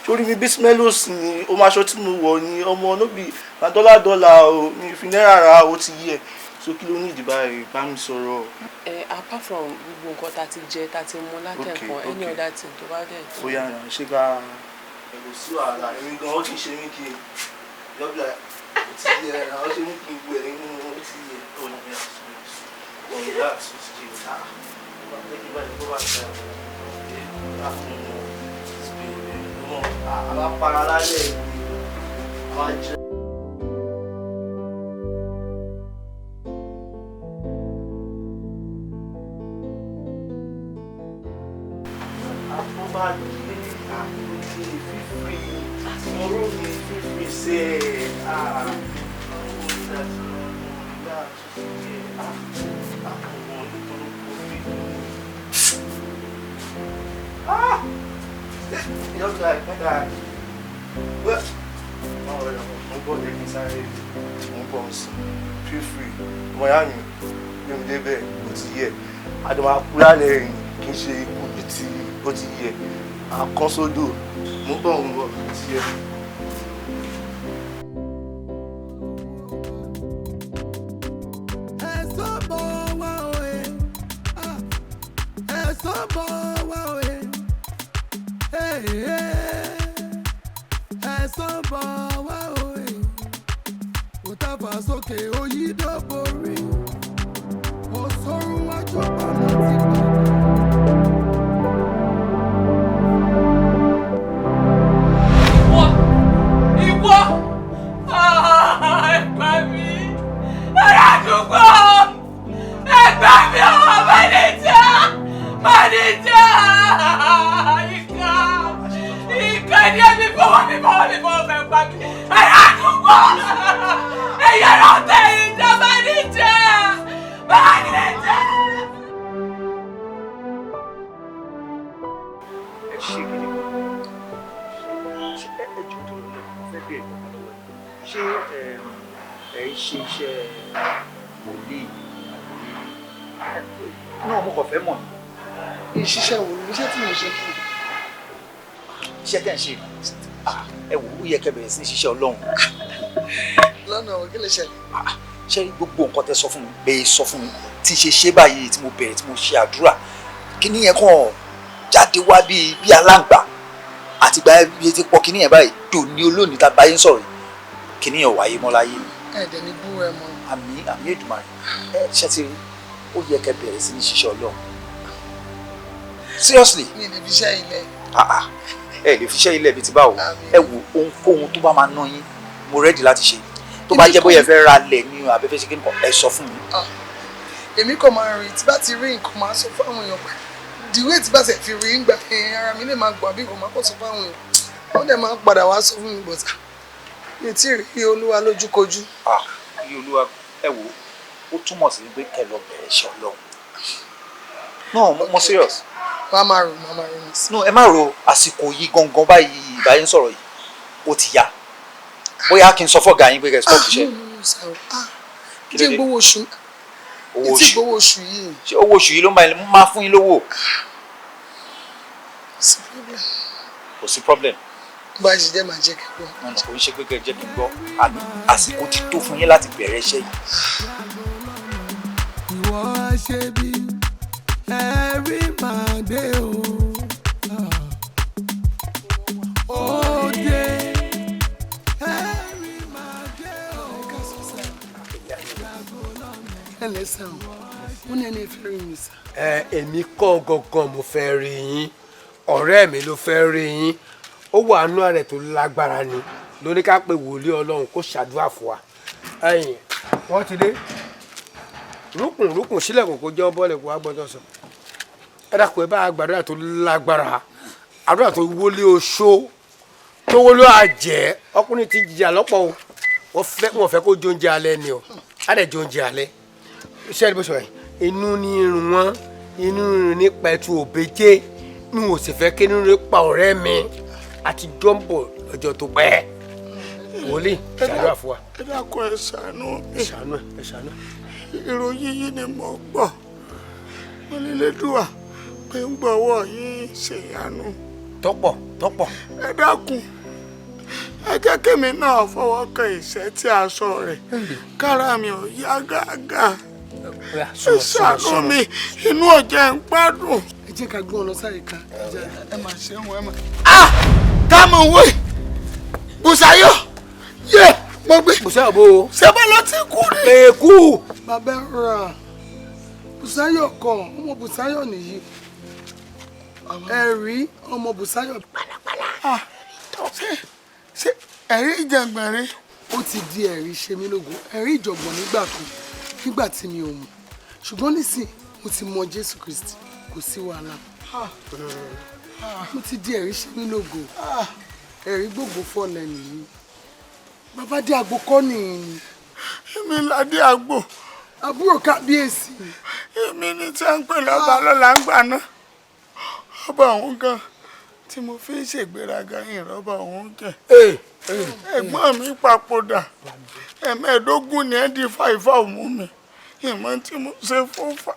torí mi bí smellos ni ọmọ aṣọ tí mo wọ̀ ni ọmọ nóbì na dọ́là o mi fi náírà ra ó ti yẹ so kí ló ní ìdìbò rẹ bá mi sọ̀rọ̀. apart from gbogbo nǹkan tá a ti jẹ tá a ti mú látẹ̀kọ́ any other thing tó bá dẹ̀. ó yà rà ṣé ká ẹ̀rọ sí wàhálà èmi gan ó kì í ṣe mí kí lọ́bìlà ó ti yẹ ẹ̀rọ ó ṣe mí kí gbogbo ẹ̀ nínú ó ti yẹ ọ̀nà ìyá ọ̀nà ìyá àti ti yẹ ká ó bá tẹ́kí báyìí tó bá ṣe àwọn apara lálẹ́ àwọn àjẹ. bá gbé àkókò fífi ọ̀rọ̀ mi fífi ṣe yọ̀ọ̀ta ìpínlẹ̀ àgbẹ̀ mo gbọ́ lè ní sáré mo bọ̀ sí fífi ọmọ ìyá mi bí mo débẹ̀ ó ti yẹ àdùnmọ̀ àkúrà lẹ́yìn kì í ṣe ikú bíi ti ó ti yẹ àkọ́sódò mo bọ̀ ó ti yẹ. ẹ̀sán bọ̀ wá òye kò tàfà sókè òyìnbó borí òṣòro wájú pamọ́ ti pa. ìwọ ẹgbà mi aládùúgbò ẹgbà mi ọmọ mẹ́nìjà ìka ní ẹbí fọwọ́ mi ẹgbà mi aládùúgbò ẹ̀yẹ lọ́tẹ̀ ìjà mẹ́nìjà. ẹ ṣe gidi gan ṣe ẹjọ́ tó lọ fẹ́ bí ẹ̀kọ́ kan lọ́wọ́ ṣé ẹ ń ṣe iṣẹ́ wòlíì náà mo kàn fẹ́ mọ̀ ní. ìṣiṣẹ́ wo ni iṣẹ́ tí mo ṣe kí. iṣẹ́ tẹ̀ ń ṣe ẹ wò ó yẹ kẹ́ bẹ̀rẹ̀ sí ṣiṣẹ́ Ọlọ́run. lọ́nà kí lè ṣẹlẹ̀. ṣé gbogbo nǹkan tẹ́ sọ fún mi bẹ́ẹ̀ sọ fún mi tí ṣe ṣe báyìí tí mo bẹ̀rẹ̀ tí mo ṣe àdúrà kíní yẹn kàn jáde wá bíi aláǹgbá àtìgbà yẹn ti pọ̀ kíní yẹn báyìí tó ní olóòní tá a bá yín sọ̀rọ̀ kíní yẹn wáyé mọ́ láyé mi. ẹ̀ẹ́dẹ̀ ní bú ẹ mọ́. àmì Èdùmàrè ṣé ti ó yẹ kẹ́ bẹ̀rẹ̀ sí ní ṣiṣẹ́ Ọlọ́run seriously. mi lè fi iṣẹ́ ilẹ̀. ẹ lè fi iṣẹ́ ilẹ̀ bíi ti báwo ẹ wo ohunkóhun tó bá máa ná yín mo rẹ́dì láti ṣe tó bá jẹ́ bóyá ẹ fẹ́ ra lẹ̀ ní abẹ́fẹ́ ṣe kí nǹkan ẹ sọ fún mi. èmi kò máa rìn tí bá ti rí nǹkan máa sọ fún àwọn èèyàn pé dìwé tí bá ṣe fi rí ń gbà ara mi lè máa gbọ́ àbí kò máa kó sọ fún àwọn èèyàn wọ́n dẹ̀ máa padà wá sọ fún mi bọ̀tà mi tí ì rí Olúwa lójúkojú. rí Olúwa ẹ wo ó túmọ̀ sí pé kẹ́ lọ bẹ̀rẹ̀ iṣẹ́ Ọlọ́run. no mo serious. máa rò mí sí. no ẹ má ro àsìkò yìí gangan báyìí ìbáyé ń sọ̀rọ̀ yìí ó ti yá bóyá kí n sọ fọ́gà yín pé kẹ́ stop iṣẹ́. jẹ́ gbowó oṣù tí gbowó oṣù yìí. ṣé owó oṣù yìí ló máa fún yín lówó. kò sí problem. bá a ṣe jẹ́ máa jẹ́ kí n gbọ́. ọ̀nà kò ń ṣe pé kẹ́ jẹ́ kí n gbọ́ àbí àsìkò ti tó fún yín láti bẹ̀rẹ̀ iṣẹ́ yìí. ìwọ ṣe bí ẹ̀rí máa dé o. ó dé ẹ̀rí máa dé o. ẹ lẹ sàn wọn ní ẹni fẹ́ rí mi sà. èmi kọ́ gangan mo fẹ́ rí yín ọ̀rẹ́ mi ló fẹ́ rí yín ó wà nú ààrẹ tó lágbára ni lóní ká pé wòlíì Ọlọ́run kó ṣàdúrà fún wa. wọ́n ti dé rúkùn sílẹ̀kùn kó jẹ́ bọ́ọ̀lù kó wá gbọ́dọ̀ sọ. ẹ dákun ẹ bá gbàdúrà tó lágbára àdúrà tó wọlé oṣó tó wọlé àjẹ́ ọkùnrin ti jìyà lọ́pọ̀ o wọ́n fẹ́ kó jóúnjẹ alẹ́ ni o á dẹ̀ jóúnjẹ alẹ́ iṣẹ́ ìbí sọ̀rọ̀ inú ní irun wọn inú irun ní pẹ̀tù òbẹ́jẹ́ ní o sì fẹ́ kí inú rẹ pa ọ̀rẹ́ mi àti jọ́ǹbọ̀ lọ́jọ́ tó pẹ́ wòlíì ṣàdúrà fún wa. ẹ dákun ẹ ṣàánú mi. ẹ ṣàánú. ìròyìn yìí ni mo gbọ́ wọn nílédùá pé ń gbọ́wọ́ yín ṣèyanu. tọ́pọ̀. ẹ dákun ẹ jẹ́ kémi náà fọwọ́ kan ìṣẹ́ tí a sọ rẹ̀ kára mi ò yá gágá ẹ ṣàánú mi inú ọ̀jẹ̀ ń gbádùn. ẹ jẹ́ ká gbọ́n lọ sáré ká ẹ máa ṣe wọn ẹ máa. káàmù wé Bùsáyọ̀ yé mo gbé. Bùsáyọ̀ bó o. ṣẹ́bà ló ti kú ni. èkú. bàbá rà Bùsáyọ̀ kan ọmọ Bùsáyọ̀ nìyí ẹ̀rí ọmọ Bùsáyọ̀ pàlàpàlà. ṣé ẹ̀rí ìjàngbọ̀n rí. ó ti di ẹ̀rí ṣe mí lógo ẹ̀rí ìjọ̀gbọ̀n nígbà tí mi ò mọ̀ ṣùgbọ́n nísìn mo ti mọ Jésù Kristi kò sí wàhálà mo ti di ẹ̀rí ṣe mí lógo ẹ̀rí gbogbo fọ́ọ̀lẹ̀ nìyí bàbá dé àgbo kọ́ nìyí. èmi ládé àgbo. àbúrò kábíyèsí. èmi ni tí a ń pè lọ́ba lọ́la ń gbà náà ọba òun gan tí mo fi ń ṣègbéraga yìí rọ́bà òun jẹ. ẹ̀gbọ́n mi papòdà ẹ̀mẹ́ẹ̀dógún ni ẹ́ di fàìfà òmù mi ìmọ̀ tí mo ṣe fún fà.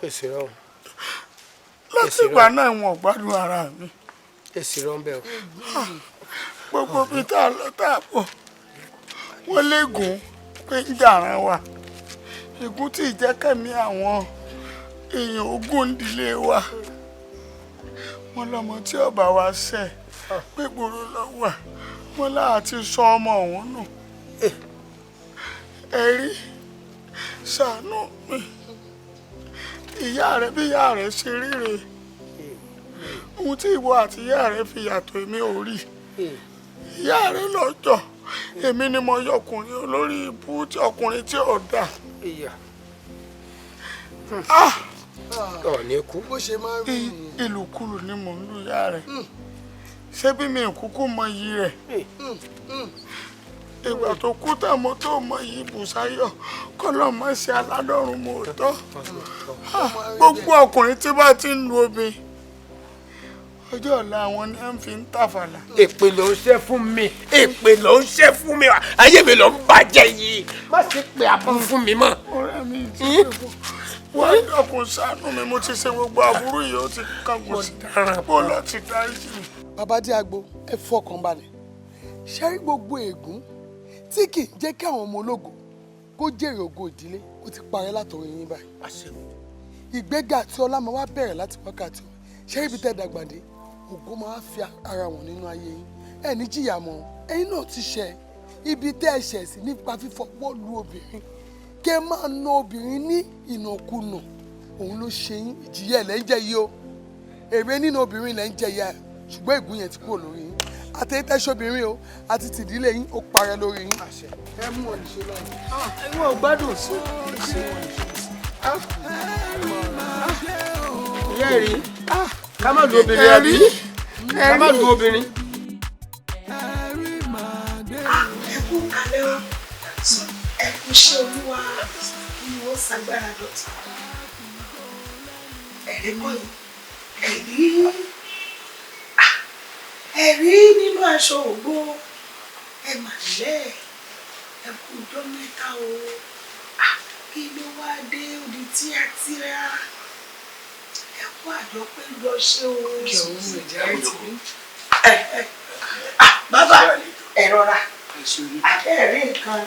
láti ìgbà náà wọn ò gbádùn ara mi. èsì rán bẹ́ẹ̀ o. gbogbo bíi tá a lọ tá a bọ̀ wọ́n léegun pé ń jàrán wa ègún tí ìjẹ́kẹ̀mí àwọn èèyàn ogún ìdílé wa wọ́n lọ́mọ tí ọba wa ṣẹ̀ pé gbòòrò lọ́wọ́ wọ́n láà ti sọ ọmọ òun nù ẹ̀rí ṣàánú mi ìyá rẹ bí ìyá rẹ ṣe ríre ohun tí ìwọ àti ìyá rẹ fi yàtọ̀ èmi ò rí ìyá rẹ lọ́jọ́ èmi ni mo yọkùnrin olórí ibú tí ọkùnrin tí ò dà. ọ̀ọ́ni kú. bó ṣe máa ń rí ìlùkulù ni mò ń lu ìyá rẹ̀ ṣé bí mi kúkú mọ iyì rẹ̀ ìgbà tó kú tá mo tó mọ iyì Bùsáyọ̀ kọ́ lọ́ọ́ mọ̀ ṣe aládọ́run mo tọ́ gbogbo ọkùnrin tí bá ti ń lu obìnrin ọjọ́ ọ̀la àwọn ni à ń fi ń tàfàlà. èpè ló ń ṣe fún mi èpè ló ń ṣe fún mi ayé mi ló ń bàjẹ́ yìí má ṣe pé àbúrú fún mi mọ́. ọ̀rẹ́ mi ti ṣe fún wọ́n dọ̀kun ṣàánú mi mo ti ṣe gbogbo àbúrú yìí ó ti kángun sí bó lọ ti dárí sí mi. bàbá dé agbo ẹ fọkàn balẹ̀ ṣe rí gbogbo ègún tí kì í jẹ́ kí àwọn ọmọ ológo kó jèrè ògo ìdílé ó ti parẹ́ látọ̀rọ̀ yín báyìí. ìgbéga àti ọlá máa wá bẹ̀rẹ̀ láti wákàtí ṣé ibi tẹ́ dàgbà dé ògo máa fi ara wọn nínú ayé yín ẹ ní jìyà mọ́ ẹ̀yin náà ti ṣẹ̀ ibi tẹ́ ẹ ṣẹ̀ sí nípa fífọwọ́ lu obìnrin kẹ́ máa ná obìnrin ní ìnàkúnà òun ló ṣe yín ìjìyà ẹ̀ lẹ́ ń jẹ yìí o èrè nínú obìnrin lẹ́ ń jẹ yà ṣùgbọ́n ègún yẹn ti kúrò lórí yín àtẹ̀yẹ́tẹ́sọ́bìnrin o àti tìdílé yín ó parẹ́ lórí yín. ẹ mú wọn ṣe lọ́wọ́. ìwọ ò gbádùn sí ìṣe wọn ìyá rí ká má lu obìnrin àbí ká má lu obìnrin. ẹkú kalẹ̀ o ẹkú ṣe olúwa ni wọ́n ṣàgbára dọ̀tí ẹ̀rí kọ́ yìí ẹ̀rí nínú aṣọ ògbó ẹ mà lẹ́ ẹ kú ọjọ́ mẹ́ta o kí ló wá dé odi tí a ti ra ẹ kú àjọ pé lọ ṣe o. kí ọ̀hún mi jẹ́ àìtí. bàbá ẹ rọra àbẹ́ẹ̀rí nǹkan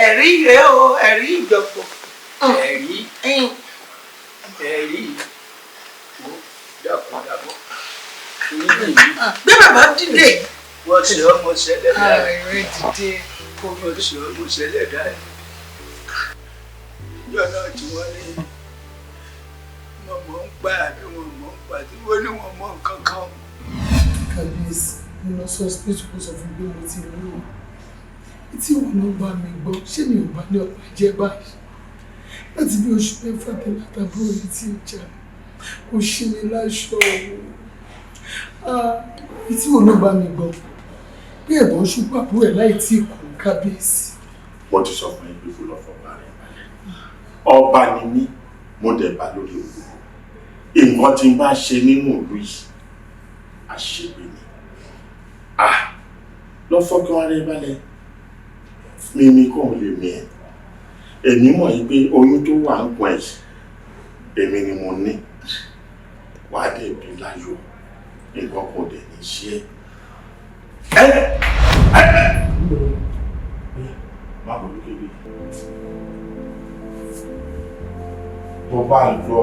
ẹ̀rí rèé o ẹ̀rí ìjọpọ̀. ẹ̀rí dàpọ̀dàpọ̀ bí bàbá dìde. wọ́n ṣe ọmọ ṣẹlẹ̀ dáa. ẹ̀rí dìde. wọ́n ṣe ọmọ ṣẹlẹ̀ dáa. ìjọ náà tí wọ́n ní wọ́n mọ̀ ń pa àbí wọ́n mọ̀ ń pa tí wọ́n ní wọ́n mọ̀ nǹkan kan. kábíyèsí mo lọ sọ hospital kó sọ fún mi pé mo ti rí o tí wọn ló bá mi gbọ́ ṣé mi ò bá ní ọ̀pá jẹ́ báyìí láti bí oṣù mẹ́fà tẹ́lẹ̀ àtàbúrò yìí tí ó jà kò ṣí mi láṣọ o tí wọn ló bá mi gbọ́ bí ẹ̀bùn ṣubú àbúrò ẹ̀ láì tí kò kábíyèsí. wọ́n ti sọ fún yín pé kó lọ fọba rẹ̀ balẹ̀ ọba ni mí mo dẹ̀ bá lórí òwúrò nǹkan tí n bá ṣe nínú ìlú yìí àṣegbè ni lọ fọkàn rẹ̀ balẹ̀ mímí kò lè mí ẹ̀ èmi mọ̀ yí pé oyún tó wà ń pọ̀ ẹ̀ èmi ni mo ní wàá dẹ̀ bí láyọ̀ nǹkan kò dẹ̀ ní ṣe é. má bọ̀ lókè bí bó bá lọ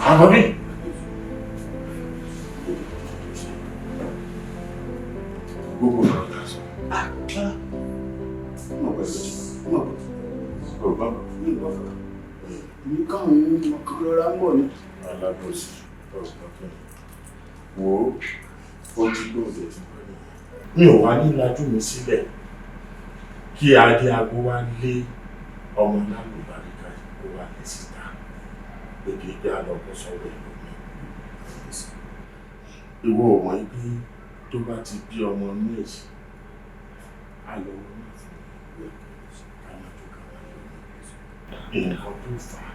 Àbọ̀bí. Gbogbo ọ̀rọ̀ ta sọ. Mo pẹ̀lú ọ̀gbọ́n ní ìgbọ́fà. Ní káwọn ọkàn lọ́ra ń bọ̀ ní. Alábòsí ọ̀gbọ́n tó ní. Wo ó ti gbóòdè tí wọ́n ní. Mi ò wá ní lajú mi sílẹ̀ kí adé agbó wá lé ọmọ lálùbáríkà kó wá lé síta. Èdè ìgbé àlọ́kọ̀ sọ̀rọ̀ ìlú mi. Ìwọ ò mọ̀ ibi tó bá ti bí ọmọ ní èyí, a lọ wọ́n náà fún ìwé kámájú kámájú. Nǹkan tó fà á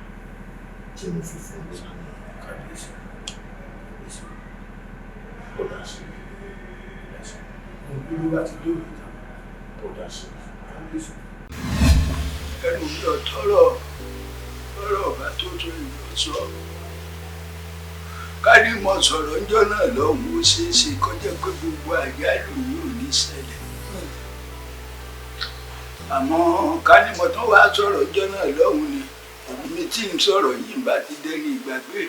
tí mo fi fún mi ní kábíyèsí. Ó dá sí ẹ̀sìn. Olúwo bá ti dé òkúta, ó dá sí kábíyèsí. ẹnu mi ò tọrọ ọ̀rọ̀ ọba tó tó ìlú sọ kárí mọ sọ̀rọ̀ ńjọ́ náà lọ́hùn ó ṣeé ṣe kọjá pé gbogbo àjálù yóò ní ṣẹlẹ̀ àmọ́ kárí mọ tó wá sọ̀rọ̀ ńjọ́ náà lọ́hùn ni èmi tí ń sọ̀rọ̀ yìí bá ti dẹni ìgbàgbé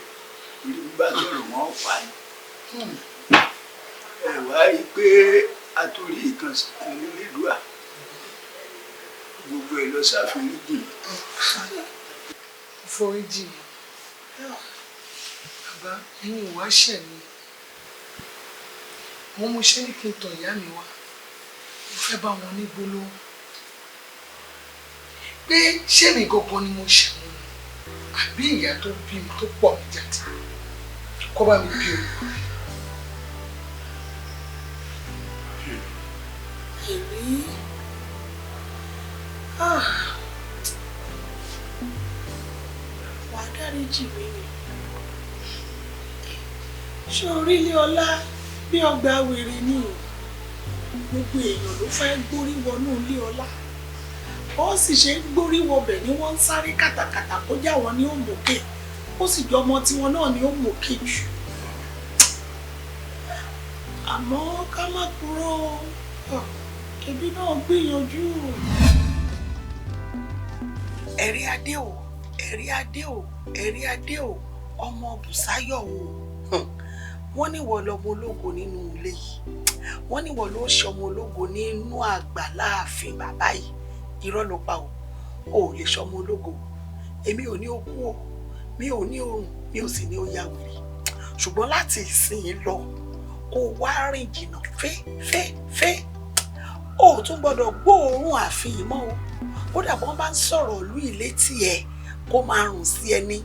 orí bá sọ̀rọ̀ wọn fà ní. ẹ wá rí i pé àtòrí ìkànsí kan lórí ìdúrà gbogbo ẹ lọ ṣàforíjì. foríjì bàbá ẹ̀yin ò wá ṣẹ̀ mi àwọn mo ṣe ní kí n tọ̀ ìyá mi wá mo fẹ́ bá wọn ní gbólóhùn pé ṣé mi gangan ni mo ṣe wọn àbí ìyá tó bí mi tó pọ̀ mi jáde kó bá mi bí olùkọ́ rẹ̀. èmi wàá dáríjì mí ni ṣé orílẹ̀ ọlá bí ọgbà wèrè ni gbogbo èèyàn ló fẹ́ gbórí wọnú ilé ọlá ó sì ṣe ń gbórí wọbẹ̀ ni wọ́n ń sáré kàtàkàtà kó já wọn ní òmòkè ó sì jọ ọmọ tiwọn náà ní òmòkè jù àmọ́ ká má kúrò ẹbí náà gbìyànjú. ẹ̀rí adé o ẹ̀rí adé o ẹ̀rí adé o ọmọ Bùsáyọ̀ o wọ́n ní wọ́n lọ́mọ ológo nínú ilé yìí wọ́n ní wọ́n ló ṣe ọmọ ológo nínú àgbàlá ààfin bàbá yìí irọ́ ló pa o ò lè ṣọmọ ológo èmi ò ní okú o mi ò ní oorun mi ò sì ní ó yá wèrè ṣùgbọ́n láti ìsinyìí lọ kó wá rìn jìnnà fẹ́ o tún gbọ́dọ̀ gbóòórùn ààfin yìí mọ́ o ó dàbọ̀ wọ́n bá ń sọ̀rọ̀ ìlú ìlétí ẹ̀ kó máa rùn sí ẹni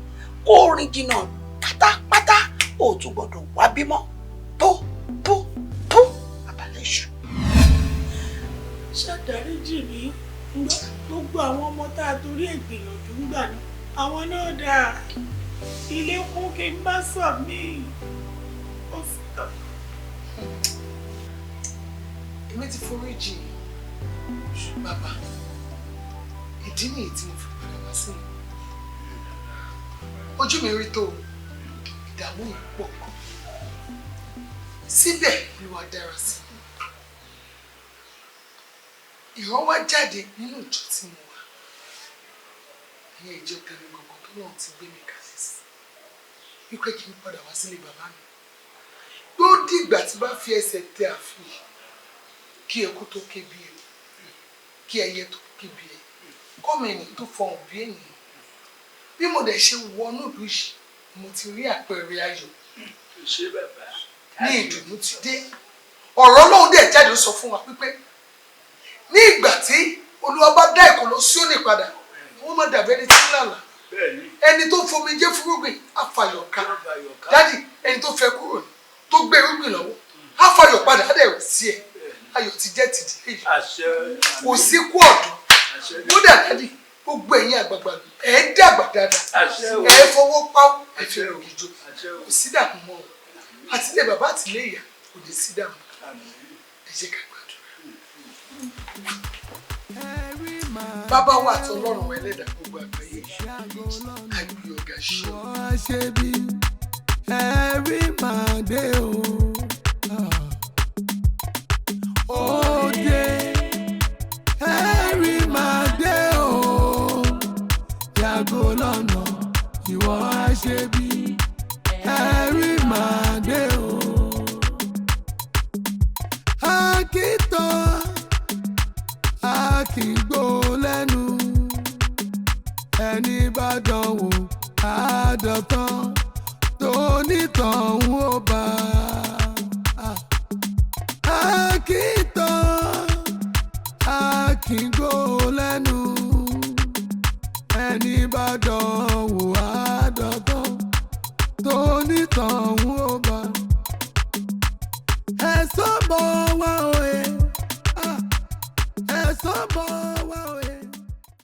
kó rìn jìnnà pátápátá o tún gbọ́dọ̀ wá bímọ bó abalẹ̀ ṣù. ṣàdáríjì mi gbogbo àwọn ọmọ tá a torí ìgbìyànjú ń gbà ní àwọn náà dáa ilé kún kí n bá sọ mí ó sì tán. èmi ti foríjì bàbá ìdí nìyí tí mo fi padà wá sí ojú mi rí tó ìdààmú yìí pọ̀ síbẹ̀ Olúwa dára sí ìran wá jáde nínú ìjọ tí mo wà ní ìjọ tẹnu gbọ̀ngàn tó náà ti gbé mi kalẹ̀ sí wípé kí n padà wá sílé bàbá mi ló dìgbà tí bá fi ẹsẹ̀ tẹ ààfin kí ẹkú tó ké bí ẹ kí ẹyẹ tó ké bí ẹ kọ́mọ ènìyàn tó fọhùn bí ènìyàn bí mo dẹ̀ ṣe wọnú ìlú yìí mo ti rí àpẹẹrẹ ayọ̀ ní ìdùnnú ti dé ọ̀rọ̀ Ọlọ́run dẹ̀ jáde ó sọ fún wa pípé ní ìgbà tí Olúwa bá dá ìkọlọ Síónì padà wọ́n má dàbí ẹni tí ń lànà ẹni tó fomi jẹ́ fúrúgbìn àfàyọ̀ká dádì ẹni tó fẹ́ kúrò ní tó gbé irúgbìn lọ́wọ́ àfàyọ̀ padà á dẹ̀ sí ẹ̀ ayọ̀ ti jẹ́ tìdílé yìí kò sí kú ọ̀dọ́ kódà dádì gbogbo ẹ̀yin àgbààgbà ẹ̀ ń dàgbà dáadáa ẹ̀ fọwọ́ pawọ́ ẹ̀ fi rògì jò kò sí dààmú mọ́ ọ àtìlẹ́ bàbá àtìlẹ́ ìyá kò lè sí dààmú ẹ jẹ́ ká gbàdúrà. bàbá wa àti Ọlọ́run ẹlẹ́dàá gbogbo àgbáyé àgbì ọ̀gá ṣe bí ẹ̀rí máa dé o. Òde ẹ̀rí máa dé o. Yàgò lọ́nà ìwọ àṣebí ẹ̀rí máa dé o. Akítọ́ akígbó lẹ́nu ẹni bá dánwò àádọ́tán tó nítọ̀hún ó bá. Akítọ́ akígbó lẹ́nu ẹni bá dánwò àádọ́tán tó nítọ̀hún ó bá. Ẹ̀sọ́ bọ̀ wá òye, ẹ̀sọ́ bọ̀ wá òye.